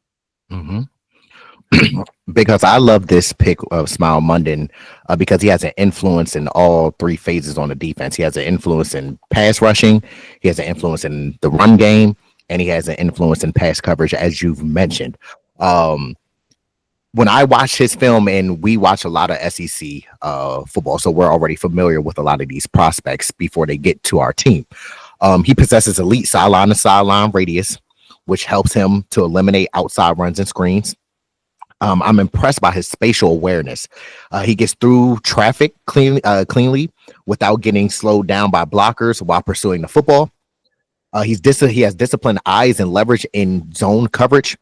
Mm-hmm. Because I love this pick of Smile Munden because he has an influence in all 3 phases on the defense. He has an influence in pass rushing, he has an influence in the run game, and he has an influence in pass coverage, as you've mentioned. When I watch his film, and we watch a lot of SEC football, so we're already familiar with a lot of these prospects before they get to our team. He possesses elite sideline to sideline radius, which helps him to eliminate outside runs and screens. I'm impressed by his spatial awareness. He gets through traffic cleanly without getting slowed down by blockers while pursuing the football. He has disciplined eyes and leverage in zone coverage.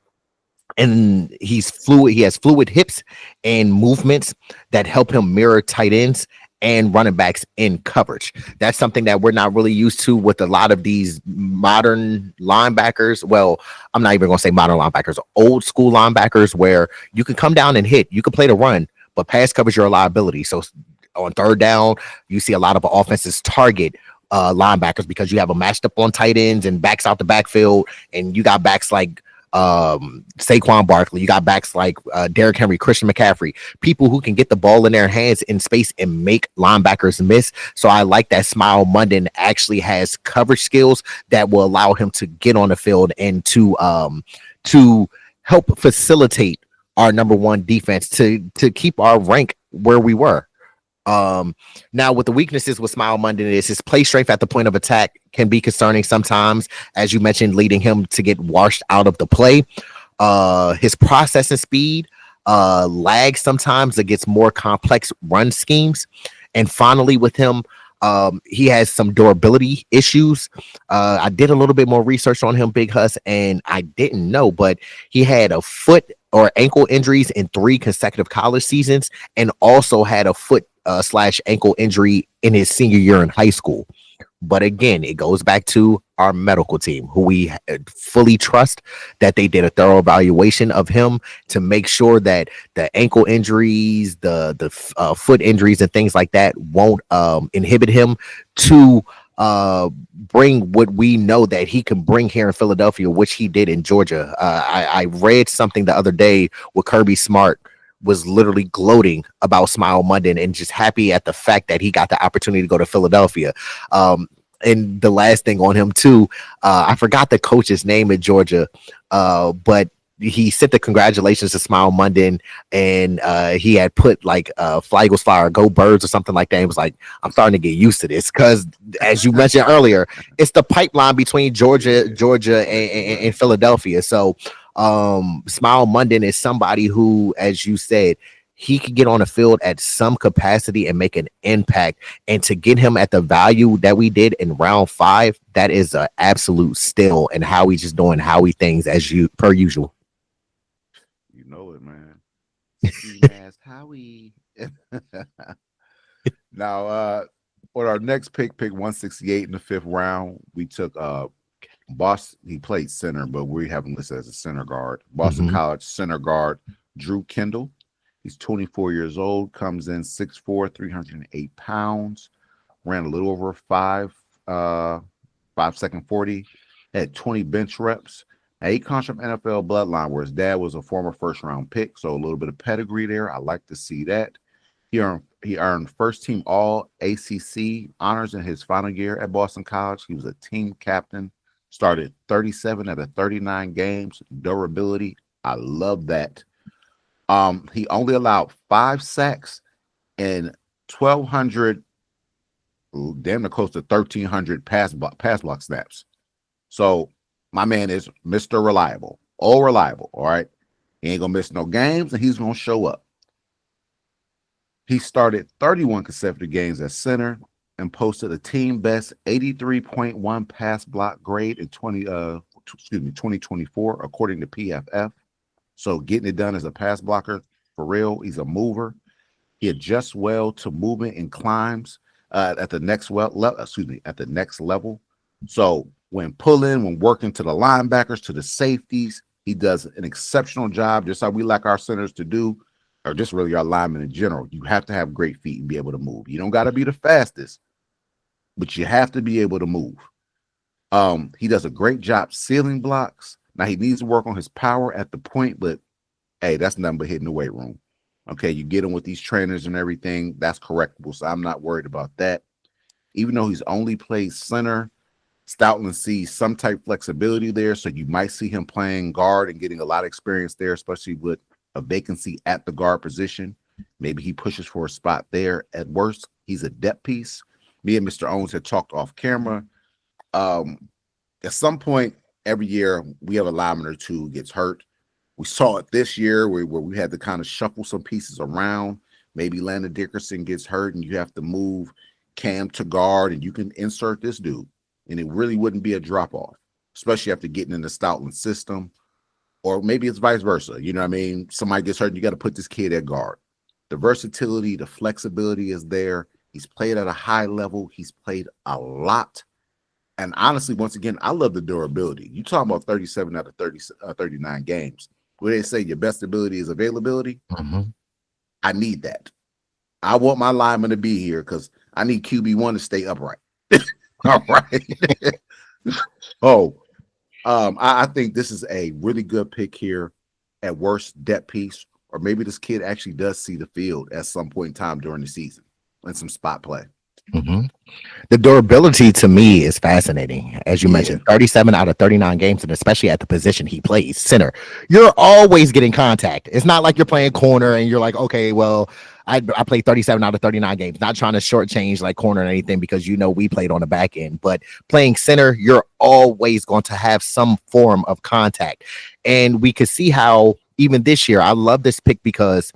And he's fluid. He has fluid hips and movements that help him mirror tight ends and running backs in coverage. That's something that we're not really used to with a lot of these modern linebackers. Well, I'm not even going to say modern linebackers, old school linebackers, where you can come down and hit. You can play the run, but pass coverage your liability. So on third down, you see a lot of offenses target linebackers because you have them matched up on tight ends and backs out the backfield, and you got backs like Saquon Barkley, you got backs like Derrick Henry, Christian McCaffrey, people who can get the ball in their hands in space and make linebackers miss. So I like that Smile Munden actually has coverage skills that will allow him to get on the field and to help facilitate our number 1 defense to keep our rank where we were. Now with the weaknesses with Smile Munden is his play strength at the point of attack can be concerning sometimes, as you mentioned, leading him to get washed out of the play. His processing speed lags sometimes against more complex run schemes. And finally with him, he has some durability issues. I did a little bit more research on him, Big Huss, and I didn't know, but he had a foot or ankle injuries in 3 consecutive college seasons, and also had a foot / ankle injury in his senior year in high school. But again, it goes back to our medical team, who we fully trust that they did a thorough evaluation of him to make sure that the ankle injuries, the foot injuries and things like that won't inhibit him to bring what we know that he can bring here in Philadelphia, which he did in Georgia. I read something the other day where Kirby Smart was literally gloating about Smile Monday and just happy at the fact that he got the opportunity to go to Philadelphia. And the last thing on him too, I forgot the coach's name at Georgia, but he sent the congratulations to Smile Monday, and he had put like Fly Eagles Fire, Go Birds or something like that. He was like, I'm starting to get used to this because, as you mentioned earlier, it's the pipeline between Georgia and Philadelphia. So Smile Monday is somebody who, as you said, he could get on the field at some capacity and make an impact. And to get him at the value that we did in round 5, that is an absolute steal. And Howie just doing Howie things as you per usual. You know it, man. Howie. Now, for our next pick 168 in the 5th round, we took Boston. He played center, but we have him listed as a center guard. Boston College center guard Drew Kendall. He's 24 years old, comes in 6'4", 308 pounds, ran a little over 5-second 40, had 20 bench reps. Now, he comes from NFL bloodline, where his dad was a former first-round pick, so a little bit of pedigree there. I like to see that. He earned first-team All-ACC honors in his final year at Boston College. He was a team captain, started 37 out of 39 games. Durability, I love that. He only allowed 5 sacks and 1,200, damn near close to 1,300 pass block snaps. So my man is Mr. Reliable, all reliable. All right, he ain't gonna miss no games, and he's gonna show up. He started 31 consecutive games at center and posted a team best 83.1 pass block grade in 2024, according to PFF. So getting it done as a pass blocker, for real, he's a mover. He adjusts well to movement and climbs at the next level. So when pulling, when working to the linebackers, to the safeties, he does an exceptional job, just how we like our centers to do, or just really our linemen in general. You have to have great feet and be able to move. You don't got to be the fastest, but you have to be able to move. He does a great job sealing blocks. Now, he needs to work on his power at the point, but hey, that's nothing but hitting the weight room. Okay, you get him with these trainers and everything, that's correctable, so I'm not worried about that. Even though he's only played center, Stoutland sees some type of flexibility there, so you might see him playing guard and getting a lot of experience there, especially with a vacancy at the guard position. Maybe he pushes for a spot there. At worst, he's a depth piece. Me and Mr. Owens had talked off camera. At some point, every year we have a lineman or two who gets hurt. We saw it this year where we had to kind of shuffle some pieces around. Maybe Landon Dickerson gets hurt and you have to move Cam to guard and you can insert this dude. And it really wouldn't be a drop-off, especially after getting in the Stoutland system. Or maybe it's vice versa. You know what I mean? Somebody gets hurt and you got to put this kid at guard. The versatility, the flexibility is there. He's played at a high level. He's played a lot. And honestly, once again, I love the durability. You talking about 37 out of 39 games. Where they say your best ability is availability. I need that. I want my lineman to be here because I need QB1 to stay upright. All right. I think this is a really good pick here. At worst, depth piece, or maybe this kid actually does see the field at some point in time during the season and some spot play. The durability to me is fascinating. As you mentioned, 37 out of 39 games, and especially at the position he plays, center, you're always getting contact. It's not like you're playing corner and you're like, okay, well, I played 37 out of 39 games, not trying to shortchange like corner or anything, because we played on the back end, but playing center, you're always going to have some form of contact. And we could see how even this year, I love this pick because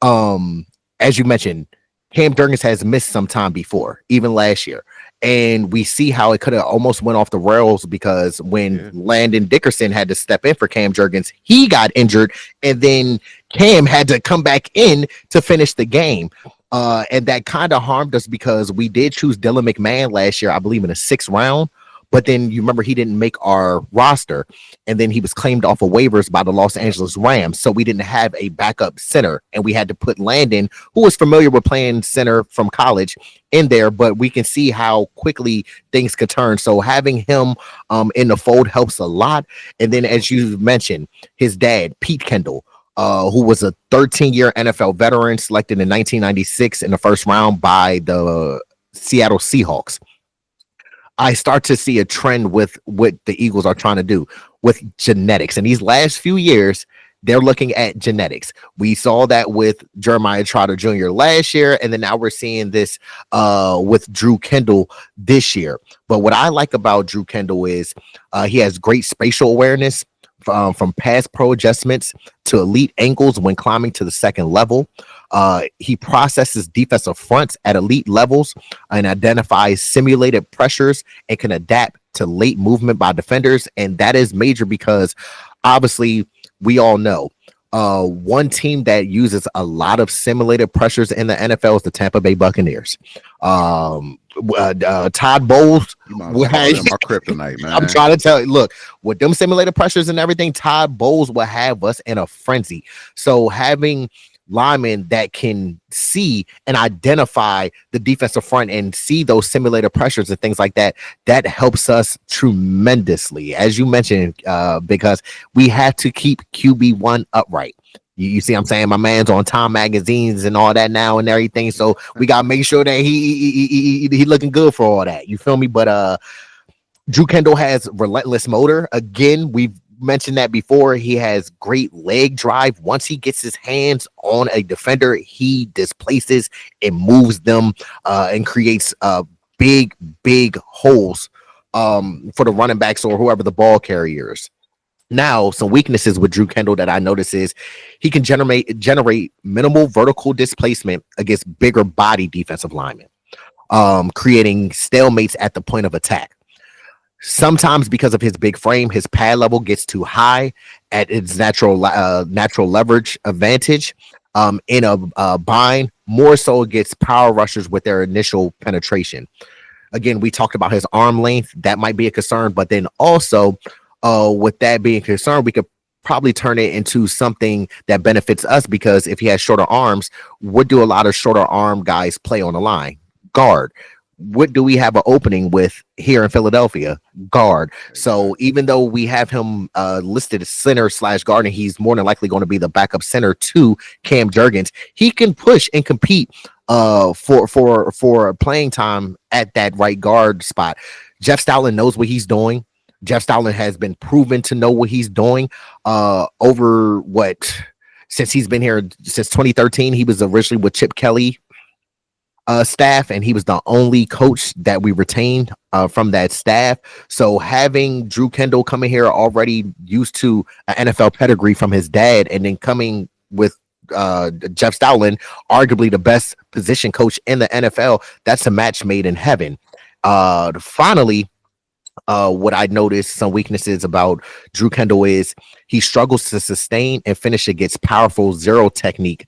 as you mentioned, Cam Jurgens has missed some time before, even last year. And we see how it could have almost went off the rails because when Landon Dickerson had to step in for Cam Jurgens, he got injured. And then Cam had to come back in to finish the game. And that kind of harmed us because we did choose Dylan McMahon last year, I believe in the 6th round. but then you remember he didn't make our roster, and then he was claimed off of waivers by the Los Angeles Rams. So we didn't have a backup center, and we had to put Landon, who was familiar with playing center from college, in there. But we can see how quickly things could turn. So having him in the fold helps a lot. And then, as you mentioned, his dad, Pete Kendall, who was a 13-year NFL veteran, selected in 1996 in the first round by the Seattle Seahawks. I start to see a trend with what the Eagles are trying to do with genetics. And these last few years, they're looking at genetics. We saw that with Jeremiah Trotter Jr. last year, and then now we're seeing this with Drew Kendall this year. But what I like about Drew Kendall is he has great spatial awareness, from pass pro adjustments to elite angles when climbing to the second level. He processes defensive fronts at elite levels and identifies simulated pressures and can adapt to late movement by defenders. And that is major because obviously we all know one team that uses a lot of simulated pressures in the NFL is the Tampa Bay Buccaneers. Todd Bowles, my kryptonite, man. I'm trying to tell you, look, with them simulated pressures and everything, Todd Bowles will have us in a frenzy. So having linemen that can see and identify the defensive front and see those simulated pressures and things like that, that helps us tremendously, as you mentioned, because we have to keep QB1 upright. You see what I'm saying? My man's on Time magazines and all that now and everything. So we got to make sure that he looking good for all that. You feel me? But Drew Kendall has relentless motor. Again, we've mentioned that before. He has great leg drive. Once he gets his hands on a defender, he displaces and moves them and creates big holes for the running backs or whoever the ball carriers. Now, some weaknesses with Drew Kendall that I notice is he can generate minimal vertical displacement against bigger body defensive linemen, creating stalemates at the point of attack. Sometimes because of his big frame, his pad level gets too high at its natural leverage advantage in a bind. More so against power rushers with their initial penetration. Again, we talked about his arm length. That might be a concern, but then also with that being concerned, we could probably turn it into something that benefits us, because if he has shorter arms, what do a lot of shorter arm guys play on the line? Guard. What do we have an opening with here in Philadelphia? Guard. So even though we have him listed as center / guard, and he's more than likely going to be the backup center to Cam Jurgens, he can push and compete for playing time at that right guard spot. Jeff Stoutland knows what he's doing. Jeff Stoutland has been proven to know what he's doing since he's been here since 2013. He was originally with Chip Kelly staff, and he was the only coach that we retained from that staff. So having Drew Kendall coming here already used to an NFL pedigree from his dad, and then coming with Jeff Stoutland, arguably the best position coach in the NFL, that's a match made in heaven. Finally, what I noticed some weaknesses about Drew Kendall is he struggles to sustain and finish against powerful zero technique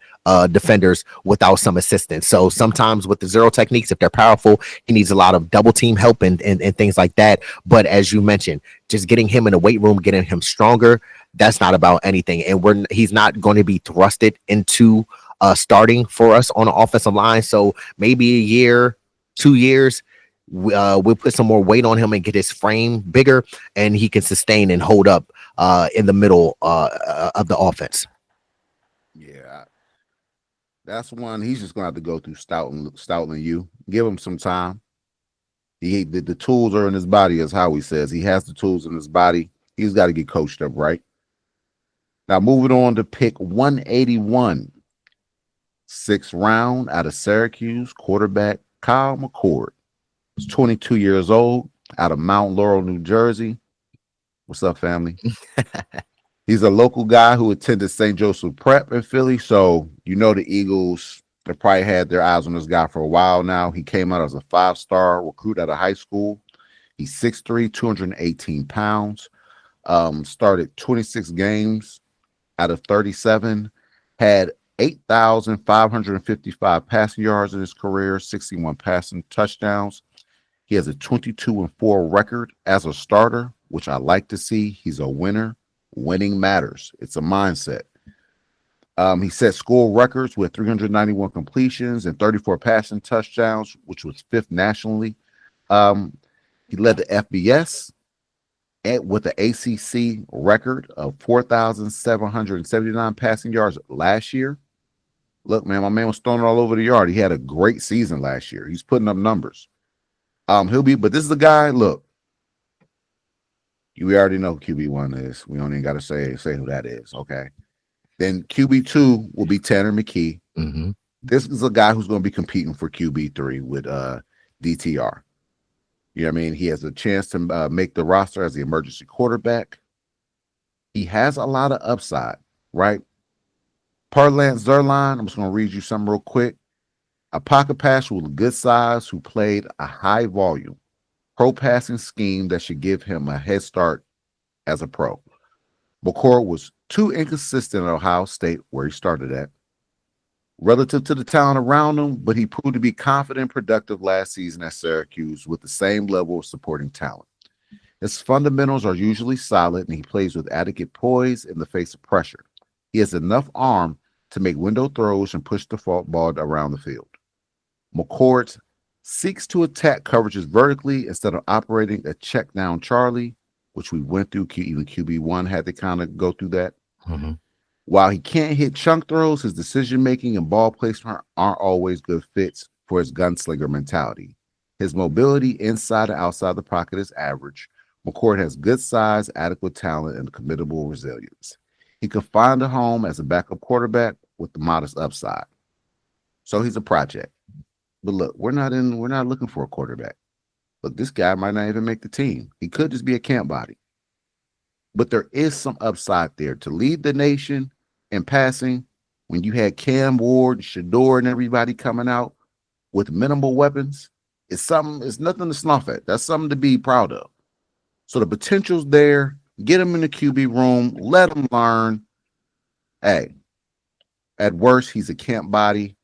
defenders without some assistance. So sometimes with the zero techniques, if they're powerful, he needs a lot of double team help and things like that. But as you mentioned, just getting him in the weight room, getting him stronger, that's not about anything. And he's not going to be thrusted into starting for us on the offensive line. So maybe a year, 2 years, we'll put some more weight on him and get his frame bigger, and he can sustain and hold up in the middle of the offense. Yeah, that's one. He's just gonna have to go through Stoutland. You give him some time. The tools are in his body, as Howie says. He has the tools in his body. He's got to get coached up right. Now moving on to pick 181, 6th round out of Syracuse, quarterback Kyle McCord. He's 22 years old, out of Mount Laurel, New Jersey. What's up, family? He's a local guy who attended St. Joseph Prep in Philly. So, you know, the Eagles have probably had their eyes on this guy for a while now. He came out as a 5-star recruit out of high school. He's 6'3", 218 pounds. Started 26 games out of 37. Had 8,555 passing yards in his career, 61 passing touchdowns. He has a 22-4 record as a starter, which I like to see. He's a winner. Winning matters. It's a mindset. He set school records with 391 completions and 34 passing touchdowns, which was 5th nationally. He led the FBS with the ACC record of 4,779 passing yards last year. Look, man, my man was thrown all over the yard. He had a great season last year. He's putting up numbers. But this is the guy, look, we already know who QB1 is. We don't even got to say who that is, okay? Then QB2 will be Tanner McKee. Mm-hmm. This is a guy who's going to be competing for QB3 with DTR. You know what I mean? He has a chance to make the roster as the emergency quarterback. He has a lot of upside, right? Parlance Zerline, I'm just going to read you something real quick. A pocket passer with good size who played a high volume, pro passing scheme that should give him a head start as a pro. McCord was too inconsistent at Ohio State, where he started at, relative to the talent around him, but he proved to be confident and productive last season at Syracuse with the same level of supporting talent. His fundamentals are usually solid, and he plays with adequate poise in the face of pressure. He has enough arm to make window throws and push the ball around the field. McCord seeks to attack coverages vertically instead of operating a check down Charlie, which we went through. Even QB1 had to kind of go through that. Mm-hmm. While he can't hit chunk throws, his decision-making and ball placement aren't always good fits for his gunslinger mentality. His mobility inside and outside the pocket is average. McCord has good size, adequate talent, and committable resilience. He could find a home as a backup quarterback with the modest upside. So he's a project. But look, we're not looking for a quarterback. Look, this guy might not even make the team. He could just be a camp body. But there is some upside there to lead the nation in passing when you had Cam Ward, Shador, and everybody coming out with minimal weapons. It's nothing to snuff at. That's something to be proud of. So the potential's there. Get him in the QB room. Let him learn. Hey, at worst, he's a camp body.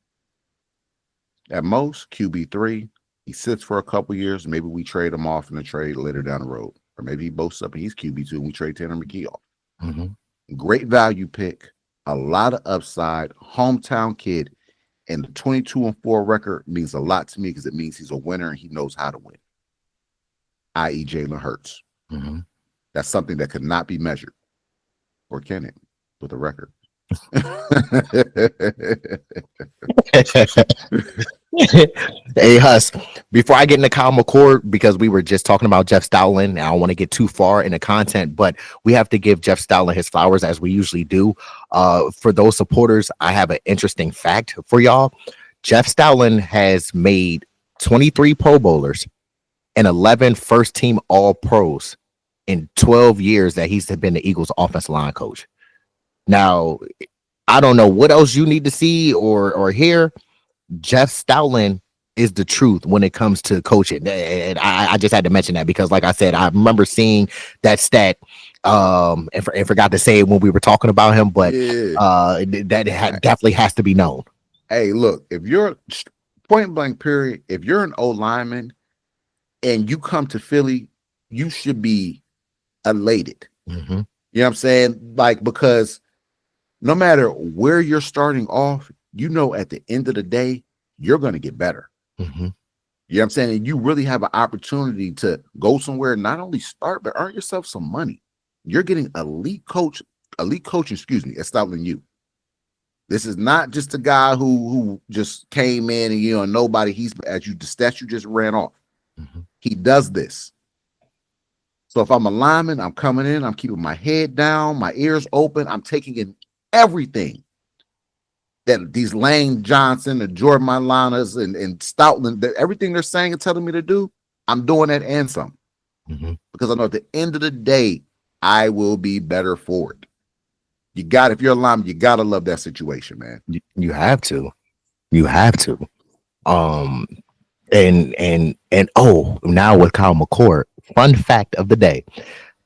At most, QB3. He sits for a couple years. Maybe we trade him off in a trade later down the road. Or maybe he boasts up and he's QB2 and we trade Tanner McKee off. Mm-hmm. Great value pick. A lot of upside. Hometown kid. And the 22-4 record means a lot to me because it means he's a winner and he knows how to win. I.e. Jalen Hurts. Mm-hmm. That's something that could not be measured. Or can it? With a record. Hey, Huss, before I get into Kyle McCord, because we were just talking about Jeff Stoutland, and I don't want to get too far into content, but we have to give Jeff Stoutland his flowers as we usually do. For those supporters, I have an interesting fact for y'all. Jeff Stoutland has made 23 Pro Bowlers and 11 first-team All-Pros in 12 years that he's been the Eagles' offensive line coach. Now, I don't know what else you need to see or hear. Jeff Stoutland is the truth when it comes to coaching. And I just had to mention that because, like I said, I remember seeing that stat and forgot to say it when we were talking about him, but definitely has to be known. Hey, look, if you're point blank period, if you're an old lineman and you come to Philly, you should be elated. Mm-hmm. You know what I'm saying? Like, because no matter where you're starting off, you know, at the end of the day, you're going to get better. Mm-hmm. You know what I'm saying? And you really have an opportunity to go somewhere, and not only start, but earn yourself some money. You're getting elite coach, at Stoutland U. This is not just a guy who just came in and, you know, nobody, he's as you the stats you just ran off. Mm-hmm. He does this. So if I'm a lineman, I'm coming in, I'm keeping my head down, my ears open, I'm taking in everything that these Lane Johnson and Jordan Mailana's and Stoutland, everything they're saying and telling me to do, I'm doing that and some. Mm-hmm. Because I know at the end of the day, I will be better for it. If you're a lineman, you got to love that situation, man. You have to. You have to. And now with Kyle McCord, fun fact of the day.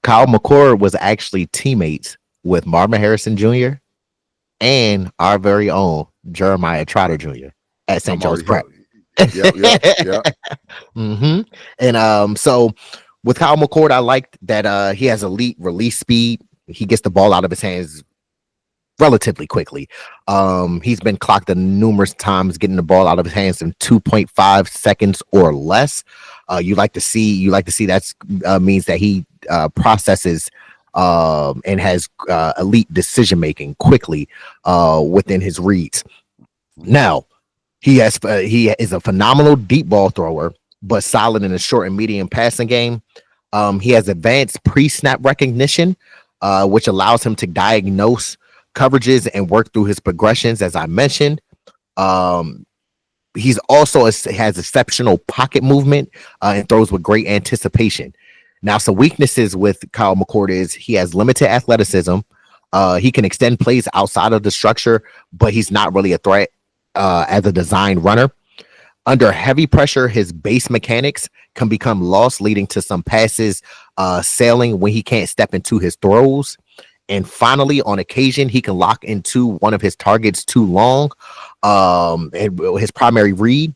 Kyle McCord was actually teammates with Marvin Harrison Jr. and our very own Jeremiah Trotter Jr. at St. Joe's Prep. Yep. hmm And so with Kyle McCord, I like that he has elite release speed. He gets the ball out of his hands relatively quickly. He's been clocked numerous times getting the ball out of his hands in 2.5 seconds or less. You like to see that means that he processes and has elite decision making quickly within his reads. Now, he is a phenomenal deep ball thrower, but solid in the short and medium passing game. He has advanced pre-snap recognition, which allows him to diagnose coverages and work through his progressions, as I mentioned. Um, he's also has exceptional pocket movement and throws with great anticipation. Now, some weaknesses with Kyle McCord is he has limited athleticism. He can extend plays outside of the structure, but he's not really a threat as a design runner. Under heavy pressure, his base mechanics can become lost, leading to some passes sailing when he can't step into his throws. And finally, on occasion, he can lock into one of his targets too long, and his primary read.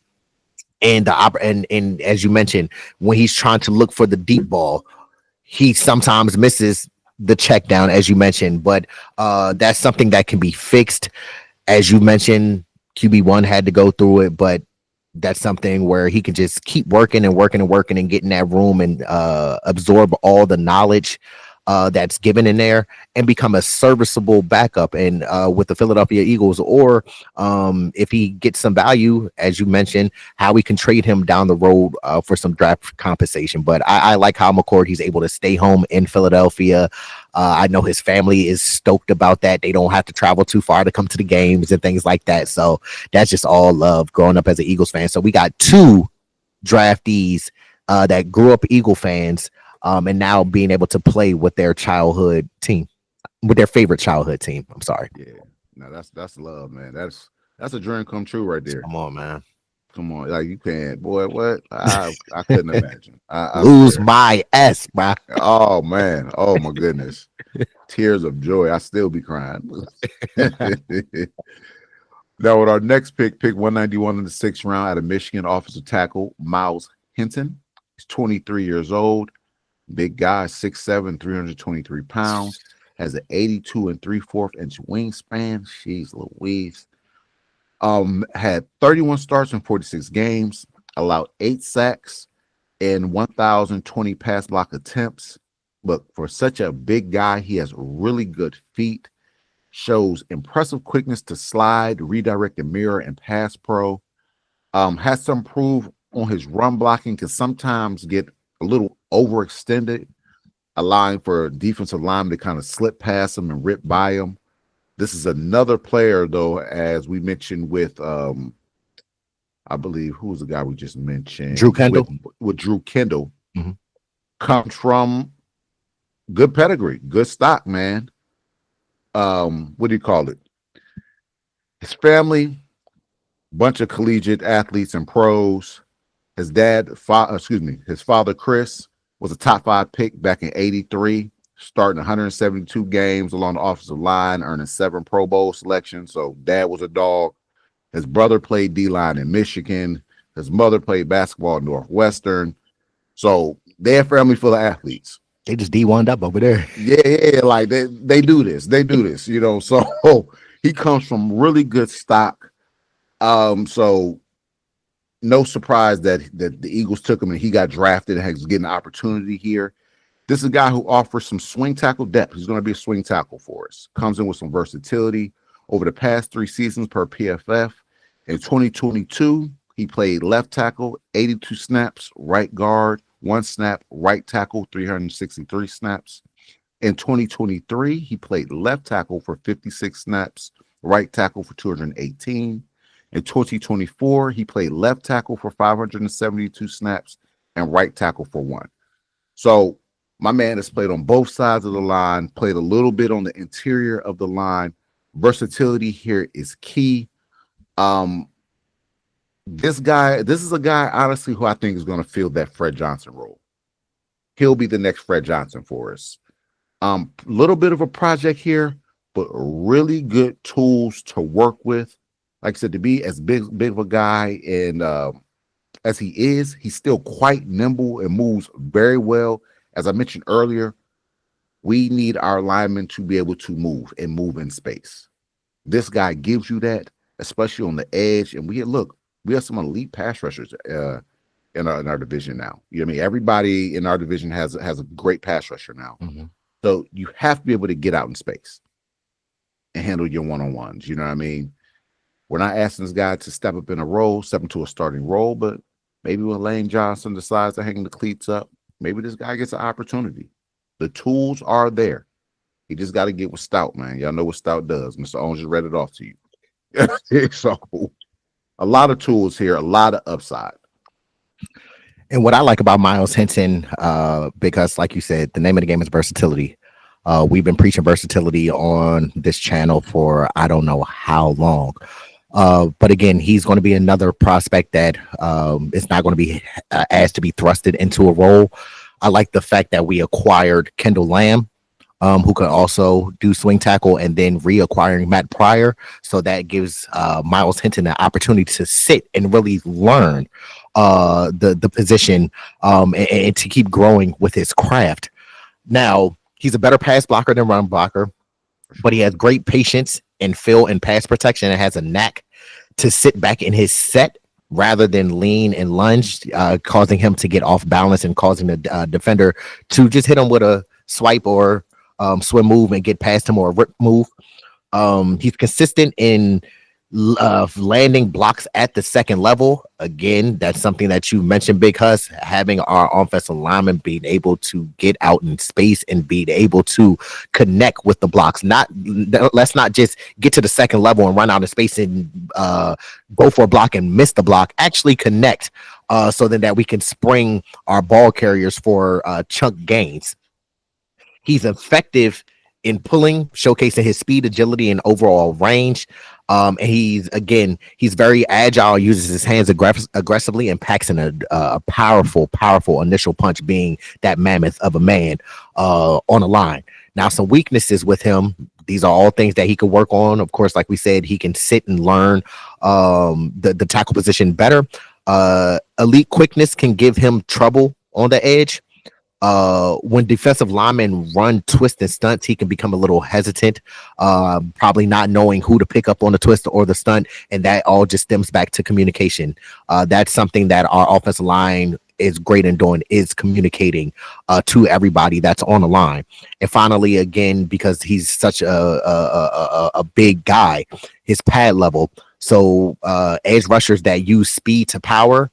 And as you mentioned, when he's trying to look for the deep ball, he sometimes misses the check down, as you mentioned. But that's something that can be fixed. As you mentioned, QB1 had to go through it, but that's something where he can just keep working and working and working and get in that room and absorb all the knowledge that's given in there and become a serviceable backup and with the Philadelphia Eagles, or if he gets some value, as you mentioned, how we can trade him down the road for some draft compensation. But I like how McCord, he's able to stay home in Philadelphia. I know his family is stoked about that. They don't have to travel too far to come to the games and things like that. So that's just all love growing up as an Eagles fan. So we got two draftees that grew up Eagle fans, and now being able to play with their childhood team, with their favorite childhood team. I'm sorry. Yeah. No, that's love, man. That's a dream come true right there. Come on, man. Come on, like you can't, boy. What I couldn't imagine. I Lose swear. my S, bro. Oh man. Oh my goodness. Tears of joy. I still be crying. Now with our next pick 191 in the 6th round out of Michigan, offensive tackle Miles Hinton. He's 23 years old. Big guy, 6'7", 323 pounds. Has an 82 3/4 inch wingspan. Jeez Louise. Had 31 starts in 46 games, allowed 8 sacks and 1,020 pass block attempts. But for such a big guy, he has really good feet, shows impressive quickness to slide, redirect the mirror, and pass pro. Has to improve on his run blocking, can sometimes get a little overextended, allowing for defensive linemen to kind of slip past him and rip by him. This is another player, though, as we mentioned with, I believe, who was the guy we just mentioned? Drew Kendall. With Drew Kendall. Mm-hmm. Comes from good pedigree, good stock, man. What do you call it? His family, bunch of collegiate athletes and pros. His his father, Chris, was a top 5 pick back in '83, starting 172 games along the offensive line, earning 7 Pro Bowl selections. So dad was a dog. His brother played D-line in Michigan. His mother played basketball at Northwestern. So they're a family full of athletes. They just D1'd up over there. Yeah, like they do this. They do this, you know. So he comes from really good stock. So no surprise that the Eagles took him and he got drafted and has getting an opportunity here. This is a guy who offers some swing tackle depth. He's going to be a swing tackle for us. Comes in with some versatility. Over the past 3 seasons per PFF, in 2022, he played left tackle, 82 snaps, right guard, 1 snap, right tackle, 363 snaps. In 2023, he played left tackle for 56 snaps, right tackle for 218. In 2024, he played left tackle for 572 snaps and right tackle for 1. So my man has played on both sides of the line, played a little bit on the interior of the line. Versatility here is key. This is a guy, honestly, who I think is going to fill that Fred Johnson role. He'll be the next Fred Johnson for us. Little bit of a project here, but really good tools to work with. Like I said, to be as big of a guy and as he is, he's still quite nimble and moves very well. As I mentioned earlier, we need our linemen to be able to move and move in space. This guy gives you that, especially on the edge. And we have some elite pass rushers in our division now. You know what I mean? Everybody in our division has a great pass rusher now. Mm-hmm. So you have to be able to get out in space and handle your one-on-ones. You know what I mean? We're not asking this guy to step up in a role, step into a starting role, but maybe when Lane Johnson decides to hang the cleats up, maybe this guy gets an opportunity. The tools are there. He just got to get with Stout, man. Y'all know what Stout does. Mr. Owens just read it off to you. So a lot of tools here, a lot of upside. And what I like about Miles Hinton, because like you said, the name of the game is versatility. We've been preaching versatility on this channel for I don't know how long. But again, he's going to be another prospect that is not going to be asked to be thrusted into a role. I like the fact that we acquired Kendall Lamb, who can also do swing tackle, and then reacquiring Matt Pryor. So that gives Miles Hinton an opportunity to sit and really learn the position and to keep growing with his craft. Now, he's a better pass blocker than run blocker, but he has great patience and feel and pass protection, and has a knack to sit back in his set rather than lean and lunge, causing him to get off balance and causing the defender to just hit him with a swipe or swim move and get past him, or a rip move. He's consistent in landing blocks at the second level. Again, that's something that you mentioned, Big Huss, having our offensive lineman being able to get out in space and being able to connect with the blocks. Let's not just get to the second level and run out of space and go for a block and miss the block. Actually connect so that we can spring our ball carriers for chunk gains. He's effective in pulling, showcasing his speed, agility, and overall range. And he's very agile, uses his hands aggressively, and packs in a powerful initial punch, being that mammoth of a man on a line. Now, some weaknesses with him. These are all things that he could work on. Of course, like we said, he can sit and learn the tackle position better. Elite quickness can give him trouble on the edge. When defensive linemen run twist and stunts, he can become a little hesitant, probably not knowing who to pick up on the twist or the stunt, and that all just stems back to communication. That's something that our offensive line is great in doing, is communicating to everybody that's on the line. And finally, again, because he's such a big guy, his pad level. So edge rushers that use speed to power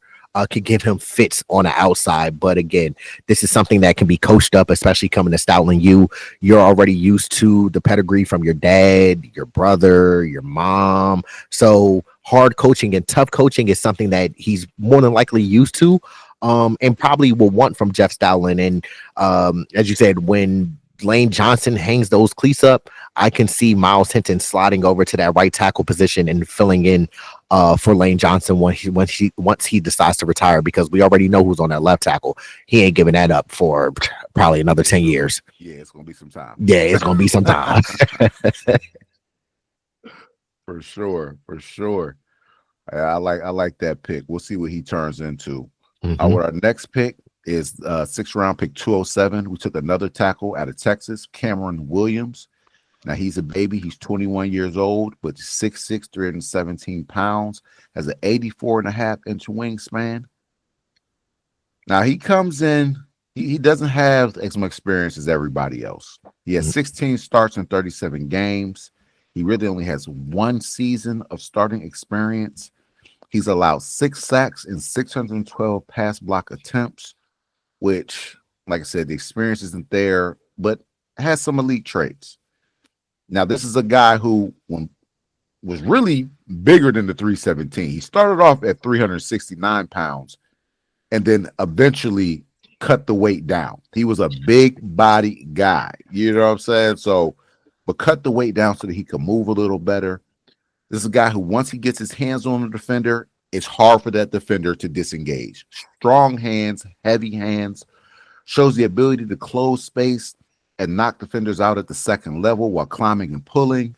could give him fits on the outside. But again, this is something that can be coached up, especially coming to Stoutland. You're already used to the pedigree from your dad, your brother, your mom. So hard coaching and tough coaching is something that he's more than likely used to, and probably will want from Jeff Stoutland. And as you said, when Lane Johnson hangs those cleats up, I can see Miles Hinton sliding over to that right tackle position and filling in for Lane Johnson once he decides to retire, because we already know who's on that left tackle. He ain't giving that up for probably another 10 years. Yeah, it's gonna be some time. Yeah, it's gonna be some time. For sure. I like that pick. We'll see what he turns into. Mm-hmm. Our next pick is 6th round pick 207. We took another tackle out of Texas, Cameron Williams. Now, he's a baby. He's 21 years old, but 6'6", 317 pounds, has an 84.5-inch wingspan. Now, he comes in, he doesn't have as much experience as everybody else. He has 16 starts in 37 games. He really only has 1 season of starting experience. He's allowed 6 sacks and 612 pass block attempts, which, like I said, the experience isn't there, but has some elite traits. Now, this is a guy who was really bigger than the 317. He started off at 369 pounds and then eventually cut the weight down. He was a big body guy, you know what I'm saying? So, but cut the weight down so that he could move a little better. This is a guy who, once he gets his hands on the defender, it's hard for that defender to disengage. Strong hands, heavy hands, shows the ability to close space and knock defenders out at the second level while climbing and pulling.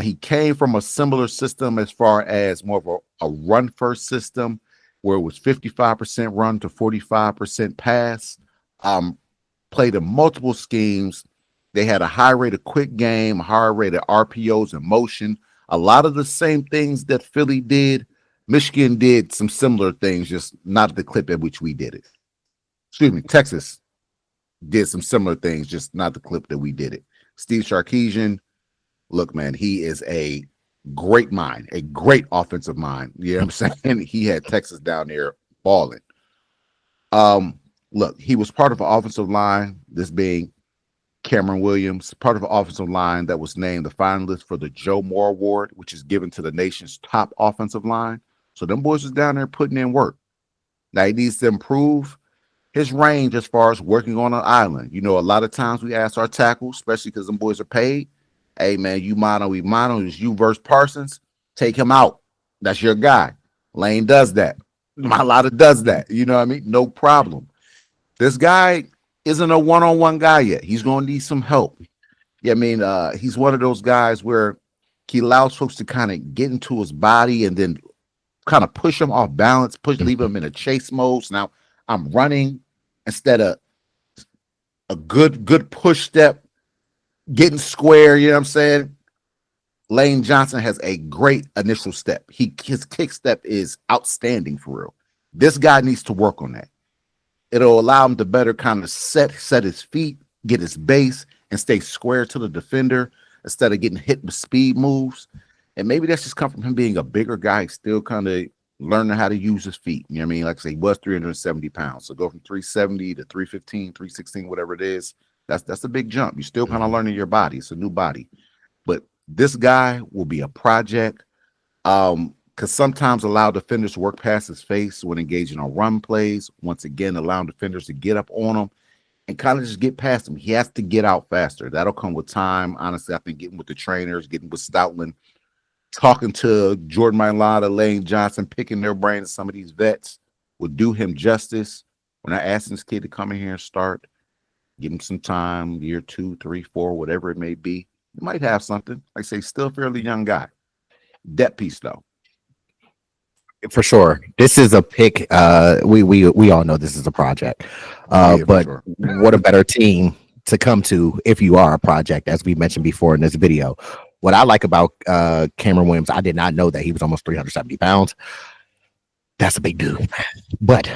He came from a similar system as far as more of a run-first system. where it was 55% run to 45% pass. Played in multiple schemes. They had a high rate of quick game, high rate of RPOs and motion. A lot of the same things that Philly did, Michigan did some similar things, just not at the clip at which we did it. Excuse me, Texas did some similar things, just not the clip that we did it. Steve Sarkisian, look, man, he is a great mind, a great offensive mind. You know what I'm saying? He had Texas down there balling. Look, he was part of an offensive line, this being Cameron Williams, part of an offensive line that was named the finalist for the Joe Moore Award, which is given to the nation's top offensive line. So them boys was down there putting in work. Now he needs to improve his range as far as working on an island. You know, a lot of times we ask our tackles, especially because them boys are paid, hey, man, you mono, we mono, is you versus Parsons, take him out. That's your guy. Lane does that. Malata does that. You know what I mean? No problem. This guy isn't a one-on-one guy yet. He's going to need some help. Yeah, I mean, he's one of those guys where he allows folks to kind of get into his body and then kind of push him off balance, leave him in a chase mode. So now I'm running instead of a good push step, getting square. You know what I'm saying? Lane Johnson has a great initial step. His kick step is outstanding for real. This guy needs to work on that. It'll allow him to better kind of set his feet, get his base, and stay square to the defender instead of getting hit with speed moves. And maybe that's just come from him being a bigger guy, still kind of learning how to use his feet. You know what I mean? Like I say, he was 370 pounds. So go from 370 to 315, 316, whatever it is. That's a big jump. You're still kind of learning your body. It's a new body. But this guy will be a project. Because sometimes allow defenders to work past his face when engaging on run plays. Once again, allowing defenders to get up on him and kind of just get past him. He has to get out faster. That'll come with time. Honestly, I think getting with the trainers, getting with Stoutland, talking to Jordan Mailata, Lane Johnson, picking their brains, some of these vets will do him justice. When I asked this kid to come in here and start, give him some time, year 2, 3, 4, whatever it may be, he might have something. Like I say, still a fairly young guy. Depth piece, though. For sure, this is a pick. We all know this is a project, but sure. What a better team to come to if you are a project, as we mentioned before in this video. What I like about Cameron Williams, I did not know that he was almost 370 pounds. That's a big dude. But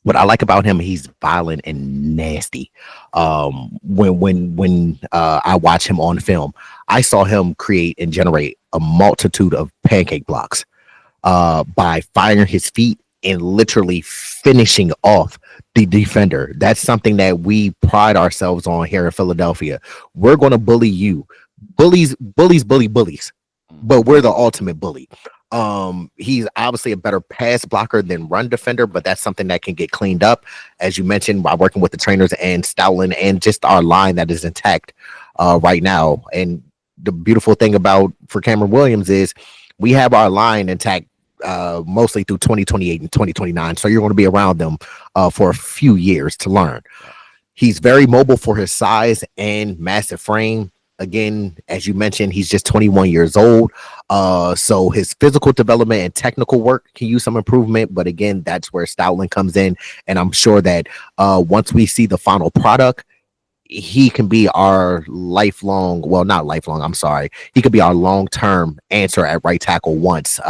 what I like about him, he's violent and nasty. When I watch him on film, I saw him create and generate a multitude of pancake blocks. By firing his feet and literally finishing off the defender. That's something that we pride ourselves on here in Philadelphia. We're going to bully you. Bullies, but we're the ultimate bully. He's obviously a better pass blocker than run defender, but that's something that can get cleaned up, as you mentioned, by working with the trainers and Stoutland and just our line that is intact right now. And the beautiful thing for Cameron Williams is we have our line intact mostly through 2028 and 2029. So you're going to be around them for a few years to learn. He's very mobile for his size and massive frame. Again, as you mentioned, he's just 21 years old. So his physical development and technical work can use some improvement. But again, that's where Stoutland comes in. And I'm sure that once we see the final product, he can be our he could be our long-term answer at right tackle once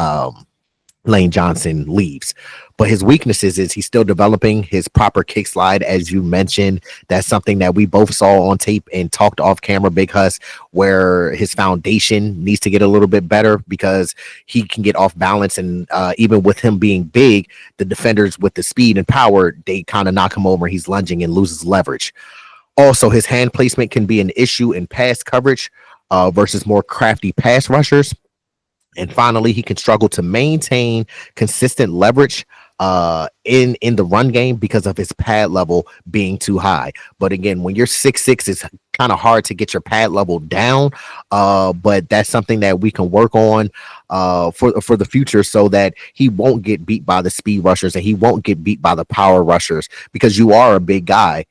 Lane Johnson leaves. But his weaknesses is he's still developing his proper kick slide, as you mentioned. That's something that we both saw on tape and talked off camera, Big Huss, where his foundation needs to get a little bit better because he can get off balance. And even with him being big, the defenders with the speed and power, they kind of knock him over. He's lunging and loses leverage. Also, his hand placement can be an issue in pass coverage versus more crafty pass rushers. And finally, he can struggle to maintain consistent leverage in the run game because of his pad level being too high. But again, when you're 6'6", it's kind of hard to get your pad level down. But that's something that we can work on for the future so that he won't get beat by the speed rushers and he won't get beat by the power rushers because you are a big guy.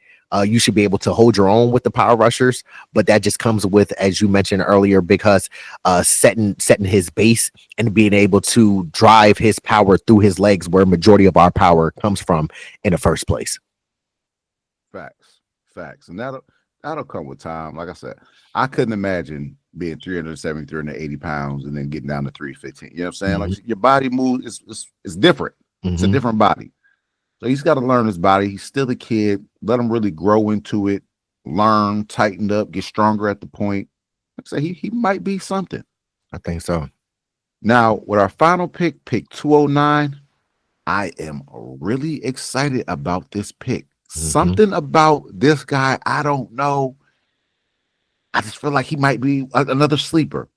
you should be able to hold your own with the power rushers, but that just comes with, as you mentioned earlier, because setting his base and being able to drive his power through his legs, where majority of our power comes from in the first place. Facts, and that'll come with time. Like I said, I couldn't imagine being 370, 380 pounds and then getting down to 315. You know what I'm saying? Mm-hmm. Like your body move is different. It's a different body. So he's got to learn his body. He's still a kid. Let him really grow into it, learn, tighten up, get stronger at the point. Like I say, he might be something. I think so. Now, with our final pick 209, I am really excited about this pick. Something about this guy, I don't know. I just feel like he might be another sleeper.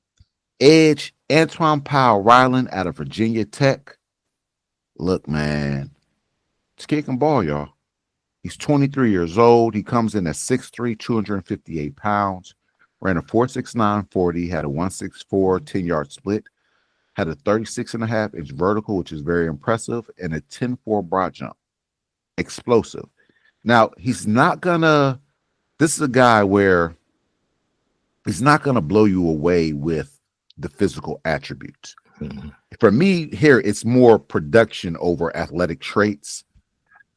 Edge, Antoine Powell-Ryland out of Virginia Tech. Look, man, this kid can ball, y'all. He's 23 years old. He comes in at 6'3", 258 pounds. Ran a 4.69 40, had a 1.64 10-yard split, had a 36.5-inch vertical, which is very impressive, and a 10.4 broad jump. Explosive. Now, this is a guy where he's not going to blow you away with the physical attributes. For me here, it's more production over athletic traits.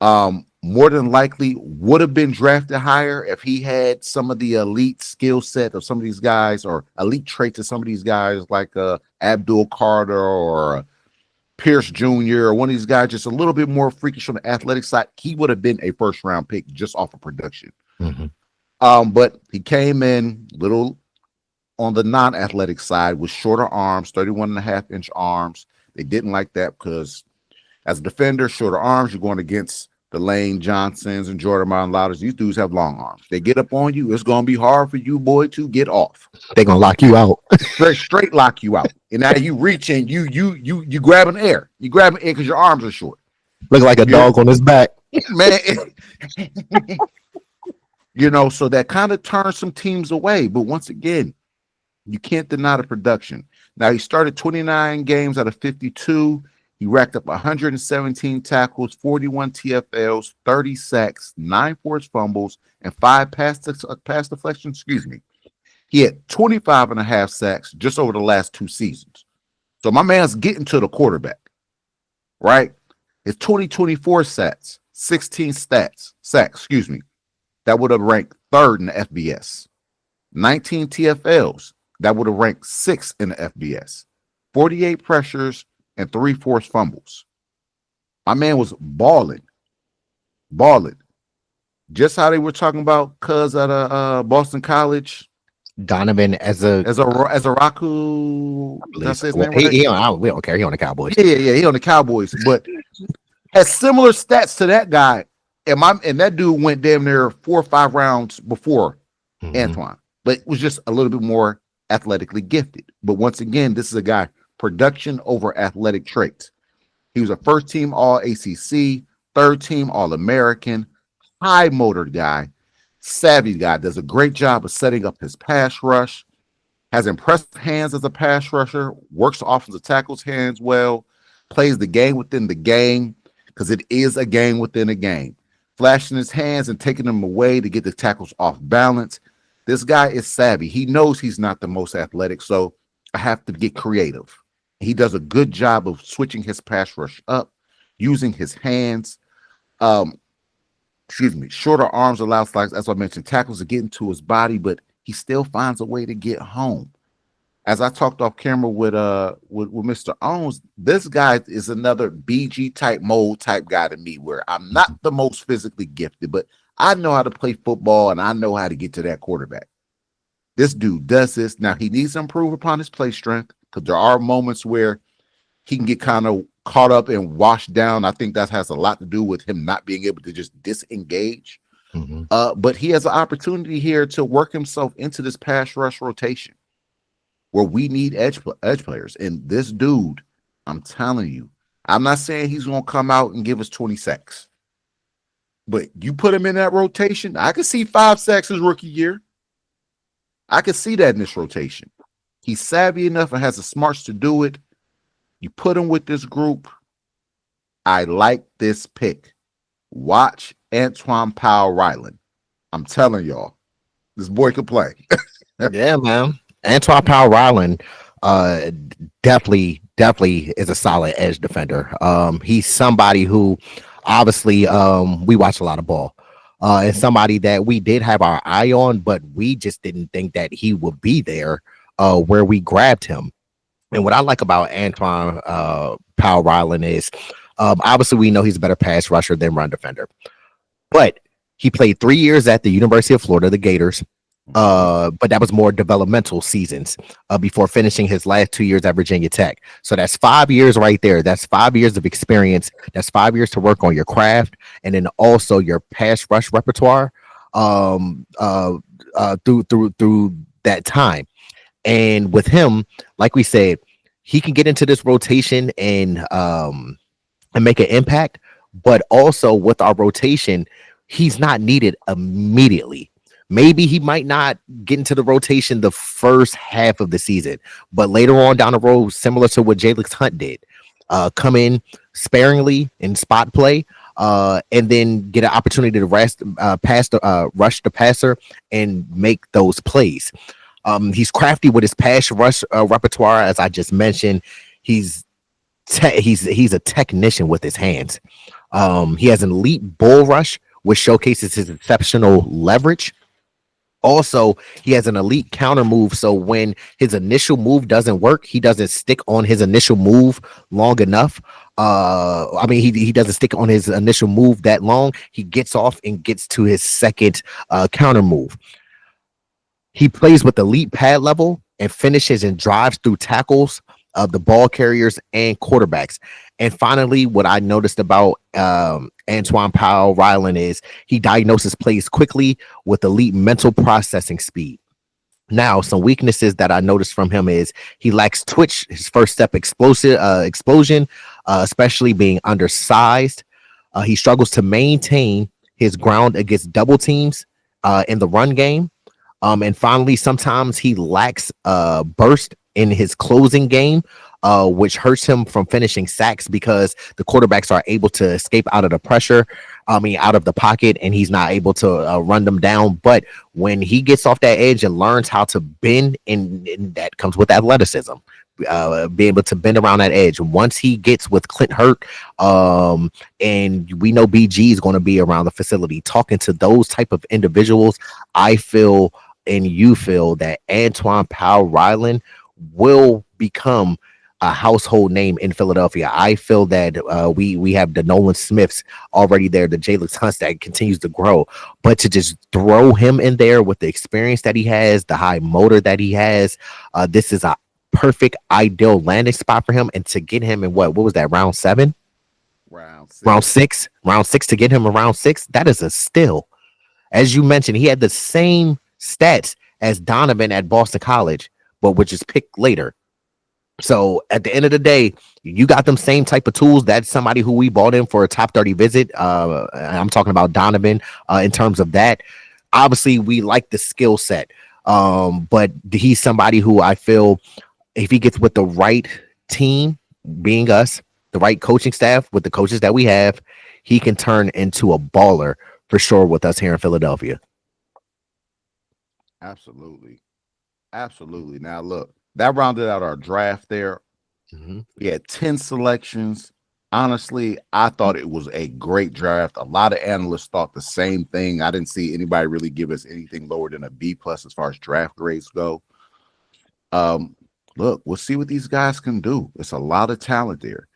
More than likely would have been drafted higher if he had some of the elite skill set of some of these guys, or elite traits of some of these guys like Abdul Carter or Pierce Jr. or one of these guys just a little bit more freakish on the athletic side. He would have been a first-round pick just off of production. But he came in little on the non-athletic side with shorter arms, 31.5-inch arms. They didn't like that because as a defender, shorter arms, you're going against the Lane Johnsons and Jordan Martin Lauders. These dudes have long arms. They get up on you, it's going to be hard for you, boy, to get off. They're going to lock you out. straight lock you out. And now you reach in, you grabbing air. You grabbing air because your arms are short. Look like a dog on his back. Man. So that kind of turns some teams away. But once again, you can't deny the production. Now, he started 29 games out of 52. He racked up 117 tackles, 41 TFLs, 30 sacks, 9 forced fumbles, and 5 pass deflections. He had 25.5 sacks just over the last 2 seasons. So my man's getting to the quarterback, right? His 2024 sacks, 16 sacks, that would have ranked 3rd in the FBS. 19 TFLs, that would have ranked 6th in the FBS. 48 pressures, and 3 forced fumbles. My man was balling. Just how they were talking about Cuz at Boston College. Donovan as a Raku. That's his name. We don't care. He on the Cowboys. Yeah. He on the Cowboys, but has similar stats to that guy. And that dude went damn near 4 or 5 rounds before Antoine, but it was just a little bit more athletically gifted. But once again, this is a guy. Production over athletic traits. He was a first-team All-ACC, third-team All-American, high motor guy, savvy guy, does a great job of setting up his pass rush, has impressive hands as a pass rusher, works offensive tackles hands well, plays the game within the game, because it is a game within a game. Flashing his hands and taking them away to get the tackles off balance. This guy is savvy. He knows he's not the most athletic, so I have to get creative. He does a good job of switching his pass rush up, using his hands. Shorter arms allows, like as I mentioned, tackles to get into his body, but he still finds a way to get home. As I talked off camera with Mr. Owens, this guy is another BG type mold type guy to me, where I'm not the most physically gifted, but I know how to play football and I know how to get to that quarterback. This dude does this. Now, he needs to improve upon his play strength, because there are moments where he can get kind of caught up and washed down. I think that has a lot to do with him not being able to just disengage. But he has an opportunity here to work himself into this pass rush rotation where we need edge players. And this dude, I'm telling you, I'm not saying he's going to come out and give us 20 sacks. But you put him in that rotation, I can see 5 sacks his rookie year. I can see that in this rotation. He's savvy enough and has the smarts to do it. You put him with this group. I like this pick. Watch Antoine Powell-Ryland. I'm telling y'all, this boy could play. Yeah, man. Antoine Powell Ryland, uh, definitely is a solid edge defender. He's somebody who, obviously, we watch a lot of ball. And somebody that we did have our eye on, but we just didn't think that he would be there, where we grabbed him. And what I like about Antoine Powell Ryland is, obviously, we know he's a better pass rusher than run defender, but he played 3 years at the University of Florida, the Gators. But that was more developmental seasons before finishing his last 2 years at Virginia Tech. So that's 5 years right there. That's 5 years of experience. That's 5 years to work on your craft, and then also your pass rush repertoire through that time. And with him, like we said, he can get into this rotation and make an impact. But also with our rotation, he's not needed immediately. Maybe he might not get into the rotation the first half of the season, but later on down the road, similar to what Jalen Hunt did, come in sparingly in spot play, and then get an opportunity to rush the passer and make those plays. He's crafty with his pass rush repertoire, as I just mentioned. He's a technician with his hands. He has an elite bull rush, which showcases his exceptional leverage. Also, he has an elite counter move. So when his initial move doesn't work, he doesn't stick on his initial move long enough. He doesn't stick on his initial move that long. He gets off and gets to his second counter move. He plays with elite pad level and finishes and drives through tackles of the ball carriers and quarterbacks. And finally, what I noticed about Antoine Powell Ryland is he diagnoses plays quickly with elite mental processing speed. Now, some weaknesses that I noticed from him is he lacks twitch, his first step explosion, especially being undersized. He struggles to maintain his ground against double teams in the run game. And finally, sometimes he lacks burst in his closing game, which hurts him from finishing sacks because the quarterbacks are able to escape out of the pressure. Out of the pocket, and he's not able to run them down. But when he gets off that edge and learns how to bend, and that comes with athleticism, be able to bend around that edge. Once he gets with Clint Hurt, and we know BG is going to be around the facility, talking to those type of individuals, I feel and you feel that Antoine Powell Ryland will become a household name in Philadelphia. I feel that we have the Nolan Smiths already there, the Jalen Hunts that continues to grow, but to just throw him in there with the experience that he has, the high motor that he has, this is a perfect, ideal landing spot for him. And to get him in what was that, round 7? Round six to get him around 6, that is a steal. As you mentioned, he had the same stats as Donovan at Boston College, but which is picked later. So at the end of the day, you got them same type of tools. That's somebody who we bought in for a top 30 visit. I'm talking about Donovan in terms of that. Obviously, we like the skill set, but he's somebody who I feel if he gets with the right team, being us, the right coaching staff with the coaches that we have, he can turn into a baller for sure with us here in Philadelphia. Absolutely. Now, look. That rounded out our draft there. We had 10 selections. Honestly, I thought it was a great draft. A lot of analysts thought the same thing. I didn't see anybody really give us anything lower than a B+ as far as draft grades go. Look, we'll see what these guys can do. It's a lot of talent there.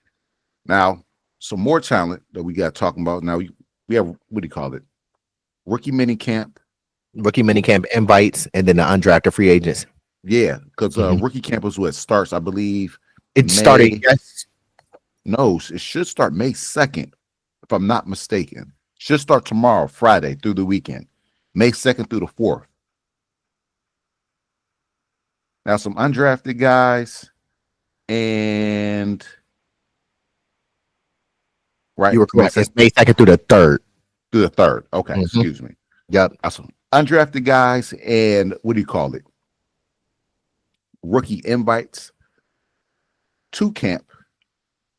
Now, some more talent that we got talking about. Now, we have, what do you call it? Rookie minicamp invites, and then the undrafted free agents. Yeah, because rookie camp is what starts, I believe. It started. Yes. No, it should start May 2nd, if I'm not mistaken. Should start tomorrow, Friday, through the weekend. May 2nd through the 4th. Now, some undrafted guys, and right, you were correct. It's May 2nd through the 3rd. Through the 3rd. Okay, excuse me. Yep. Awesome. Undrafted guys, and what do you call it? Rookie invites to camp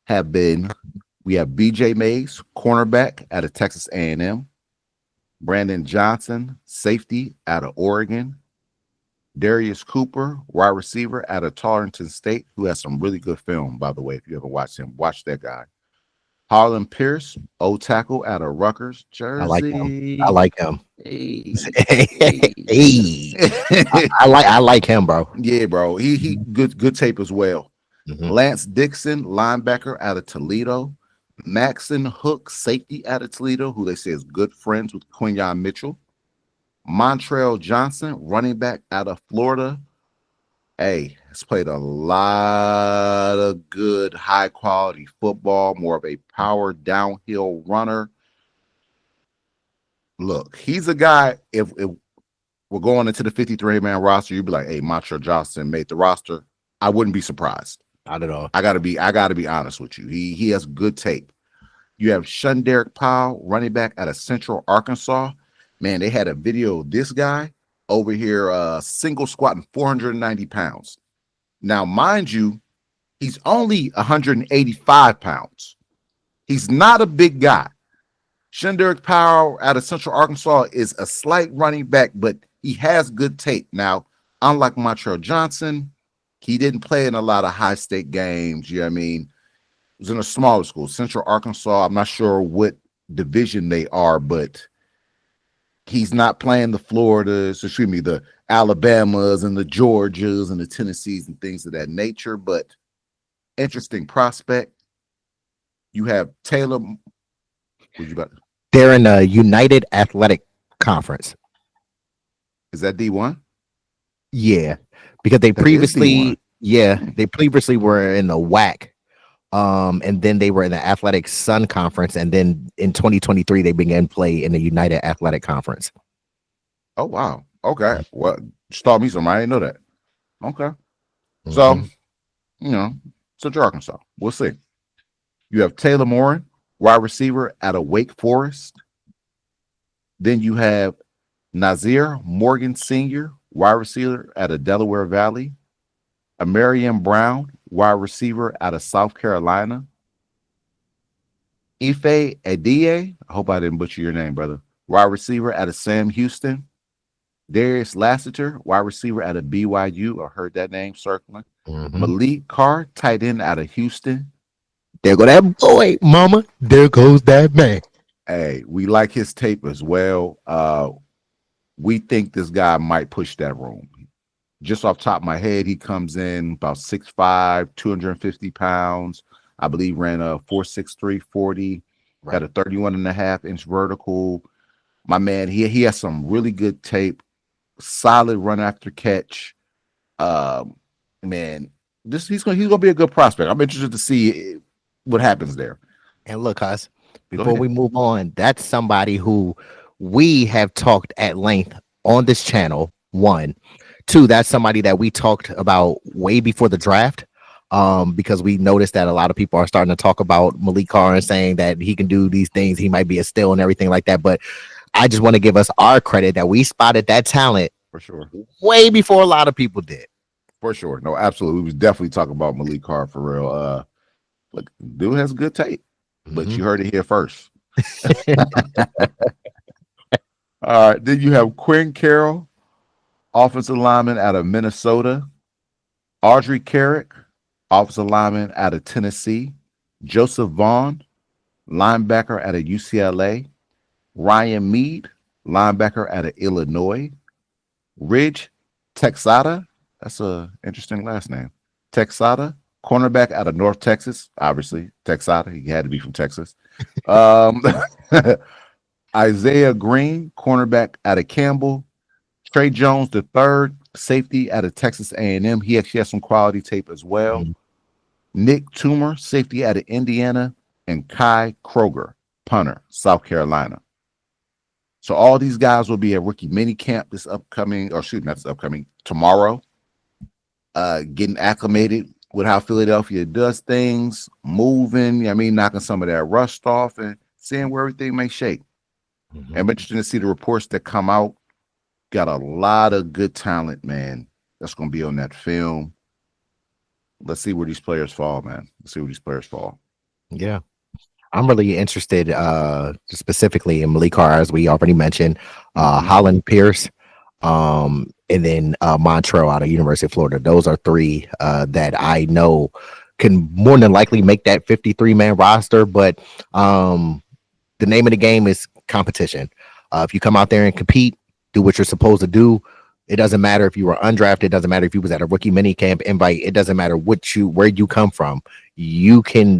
we have BJ Mays, cornerback out of Texas A&M. Brandon Johnson, safety out of Oregon. Darius Cooper, wide receiver out of Tarleton State, who has some really good film, by the way. If you ever watched him, watch that guy. Harlan Pierce, O tackle out of Rutgers, I like him. I Jersey. like him. Hey. Hey. I like him, bro. Yeah, bro. He good tape as well. Mhm. Lance Dixon, linebacker out of Toledo. Maxon Hook, safety out of Toledo, who they say is good friends with Quinyon Mitchell. Montrell Johnson, running back out of Florida. Hey, has played a lot of good, high quality football, more of a power downhill runner. Look, he's a guy, if we're going into the 53-man roster, you'd be like, hey, Montrell Johnson made the roster. I wouldn't be surprised. Not at all. I gotta be honest with you. He has good tape. You have Shunderick Powell, running back out of Central Arkansas. Man, they had a video of this guy over here, single squatting 490 pounds. Now, mind you, he's only 185 pounds. He's not a big guy. Shunderick Powell out of Central Arkansas is a slight running back, but he has good tape. Now, unlike Montrell Johnson, he didn't play in a lot of high-stake games. You know what I mean? He was in a smaller school, Central Arkansas. I'm not sure what division they are, but he's not playing the Floridas, the Alabamas and the Georgias and the Tennessees and things of that nature. But interesting prospect. You have Taylor. What you about? They're in the United Athletic Conference. Is that D1? Yeah, because they That is previously, D1. they previously were in the WAC, and then they were in the Athletic Sun Conference, and then in 2023 they began play in the United Athletic Conference. Oh wow. Okay. Well, just taught me something. I didn't know that. Okay. So, Central Arkansas. We'll see. You have Taylor Morin, wide receiver out of Wake Forest. Then you have Nazir Morgan Sr., wide receiver out of Delaware Valley. Amarian Brown, wide receiver out of South Carolina. Ife Adie, I hope I didn't butcher your name, brother. Wide receiver out of Sam Houston. Darius Lassiter, wide receiver out of BYU. I heard that name circling. Malik Carr, tight end out of Houston. There go that boy, mama. There goes that man. Hey, we like his tape as well. We think this guy might push that room. Just off the top of my head, he comes in about 6'5", 250 pounds. I believe ran a 4.63 40, had a 31.5-inch vertical. My man, he has some really good tape, solid run after catch. Man, he's gonna be a good prospect. I'm interested to see what happens there. And look, us, before we move on, that's somebody who we have talked at length on this channel. 1, 2, that's somebody that we talked about way before the draft, because we noticed that a lot of people are starting to talk about Malik Carr and saying that he can do these things, he might be a steal and everything like that. But I just want to give us our credit that we spotted that talent for sure way before a lot of people did. For sure. No, absolutely. We was definitely talking about Malik Carr for real. Look, dude has good tape, but you heard it here first. All right. Then you have Quinn Carroll, offensive lineman out of Minnesota. Audrey Carrick, offensive lineman out of Tennessee. Joseph Vaughn, linebacker out of UCLA. Ryan Mead, linebacker out of Illinois. Ridge Texada, that's an interesting last name. Texada, cornerback out of North Texas, obviously. Texada, he had to be from Texas. Isaiah Green, cornerback out of Campbell. Trey Jones, the third, safety out of Texas A&M. He actually has some quality tape as well. Nick Toomer, safety out of Indiana. And Kai Kroger, punter, South Carolina. So all these guys will be at rookie mini camp tomorrow. Getting acclimated with how Philadelphia does things, moving, knocking some of that rust off and seeing where everything may shake. I'm interested to see the reports that come out. Got a lot of good talent, man. That's going to be on that film. Let's see where these players fall, man. Let's see where these players fall. Yeah. I'm really interested specifically in Malik Carr, as we already mentioned, Mhm. Holland Pierce, and then Montrell out of University of Florida. Those are three that I know can more than likely make that 53-man roster. But the name of the game is competition. If you come out there and compete, do what you're supposed to do. It doesn't matter if you were undrafted. It doesn't matter if you was at a rookie mini camp invite. It doesn't matter where you come from. You can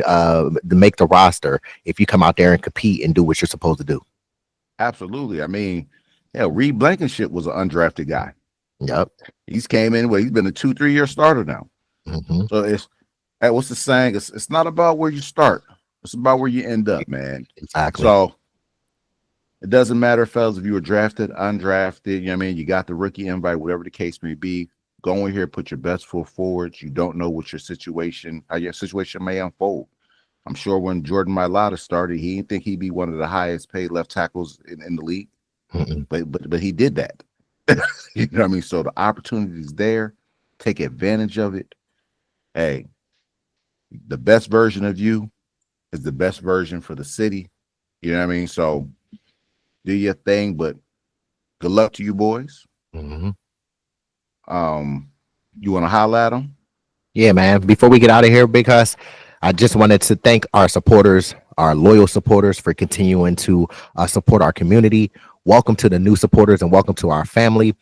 make the roster if you come out there and compete and do what you're supposed to do. Absolutely. I mean, yeah, Reed Blankenship was an undrafted guy. Yep. He's came in, well, he's been a 2-3 year starter now. Mm-hmm. So it's, hey, what's the saying? It's not about where you start. It's about where you end up, man. Exactly. So it doesn't matter, fellas, if you were drafted, undrafted, you know what I mean? You got the rookie invite, whatever the case may be. Go in here, put your best foot forward. You don't know what how your situation may unfold. I'm sure when Jordan Mailata started, he didn't think he'd be one of the highest paid left tackles in the league. But he did that. You know what I mean? So the opportunity is there. Take advantage of it. Hey, the best version of you is the best version for the city. You know what I mean? So do your thing, but good luck to you boys. Mm-hmm. You want to holler at them? Yeah, man. Before we get out of here, because I just wanted to thank our supporters, our loyal supporters, for continuing to support our community. Welcome to the new supporters and welcome to our family.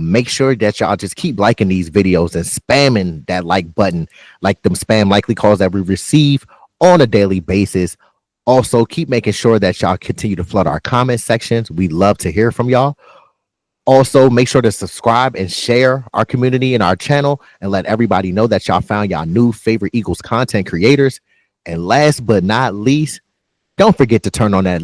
Make sure that y'all just keep liking these videos and spamming that like button, like them spam likely calls that we receive on a daily basis. Also, keep making sure that y'all continue to flood our comment sections. We love to hear from y'all. Also, make sure to subscribe and share our community and our channel and let everybody know that y'all found y'all new favorite Eagles content creators. And last but not least, don't forget to turn on that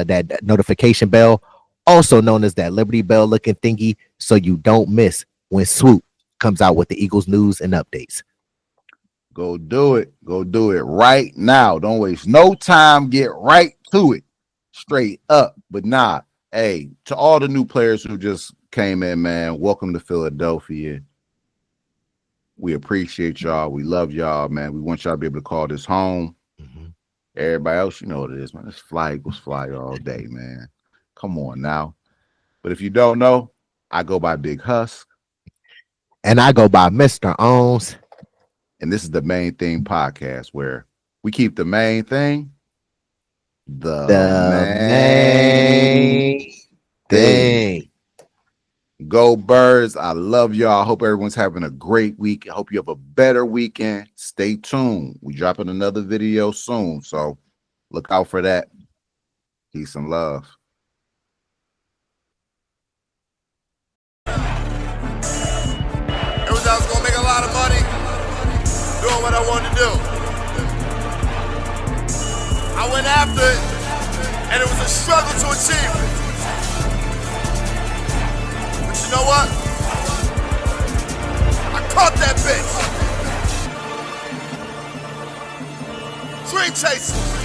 that notification bell, also known as that Liberty Bell looking thingy, so you don't miss when Swoop comes out with the Eagles news and updates. Go do it. Go do it right now. Don't waste no time. Get right to it. Straight up. But nah, hey, to all the new players who just came in, man, welcome to Philadelphia. We appreciate y'all. We love y'all, man. We want y'all to be able to call this home. Mm-hmm. Everybody else, you know what it is, man. It's fly Eagles fly all day, man. Come on now. But if you don't know, I go by Big Husk. And I go by Mr. Owns. And this is the Main Thing podcast, where we keep the main thing the main thing. Go Birds. I love y'all. I hope everyone's having a great week. I hope you have a better weekend. Stay tuned. We dropping another video soon, so look out for that. Peace and love. It was I was gonna make a lot of money doing what I wanted to do. I went after it, and it was a struggle to achieve it. But you know what? I caught that bitch. Dream chasing.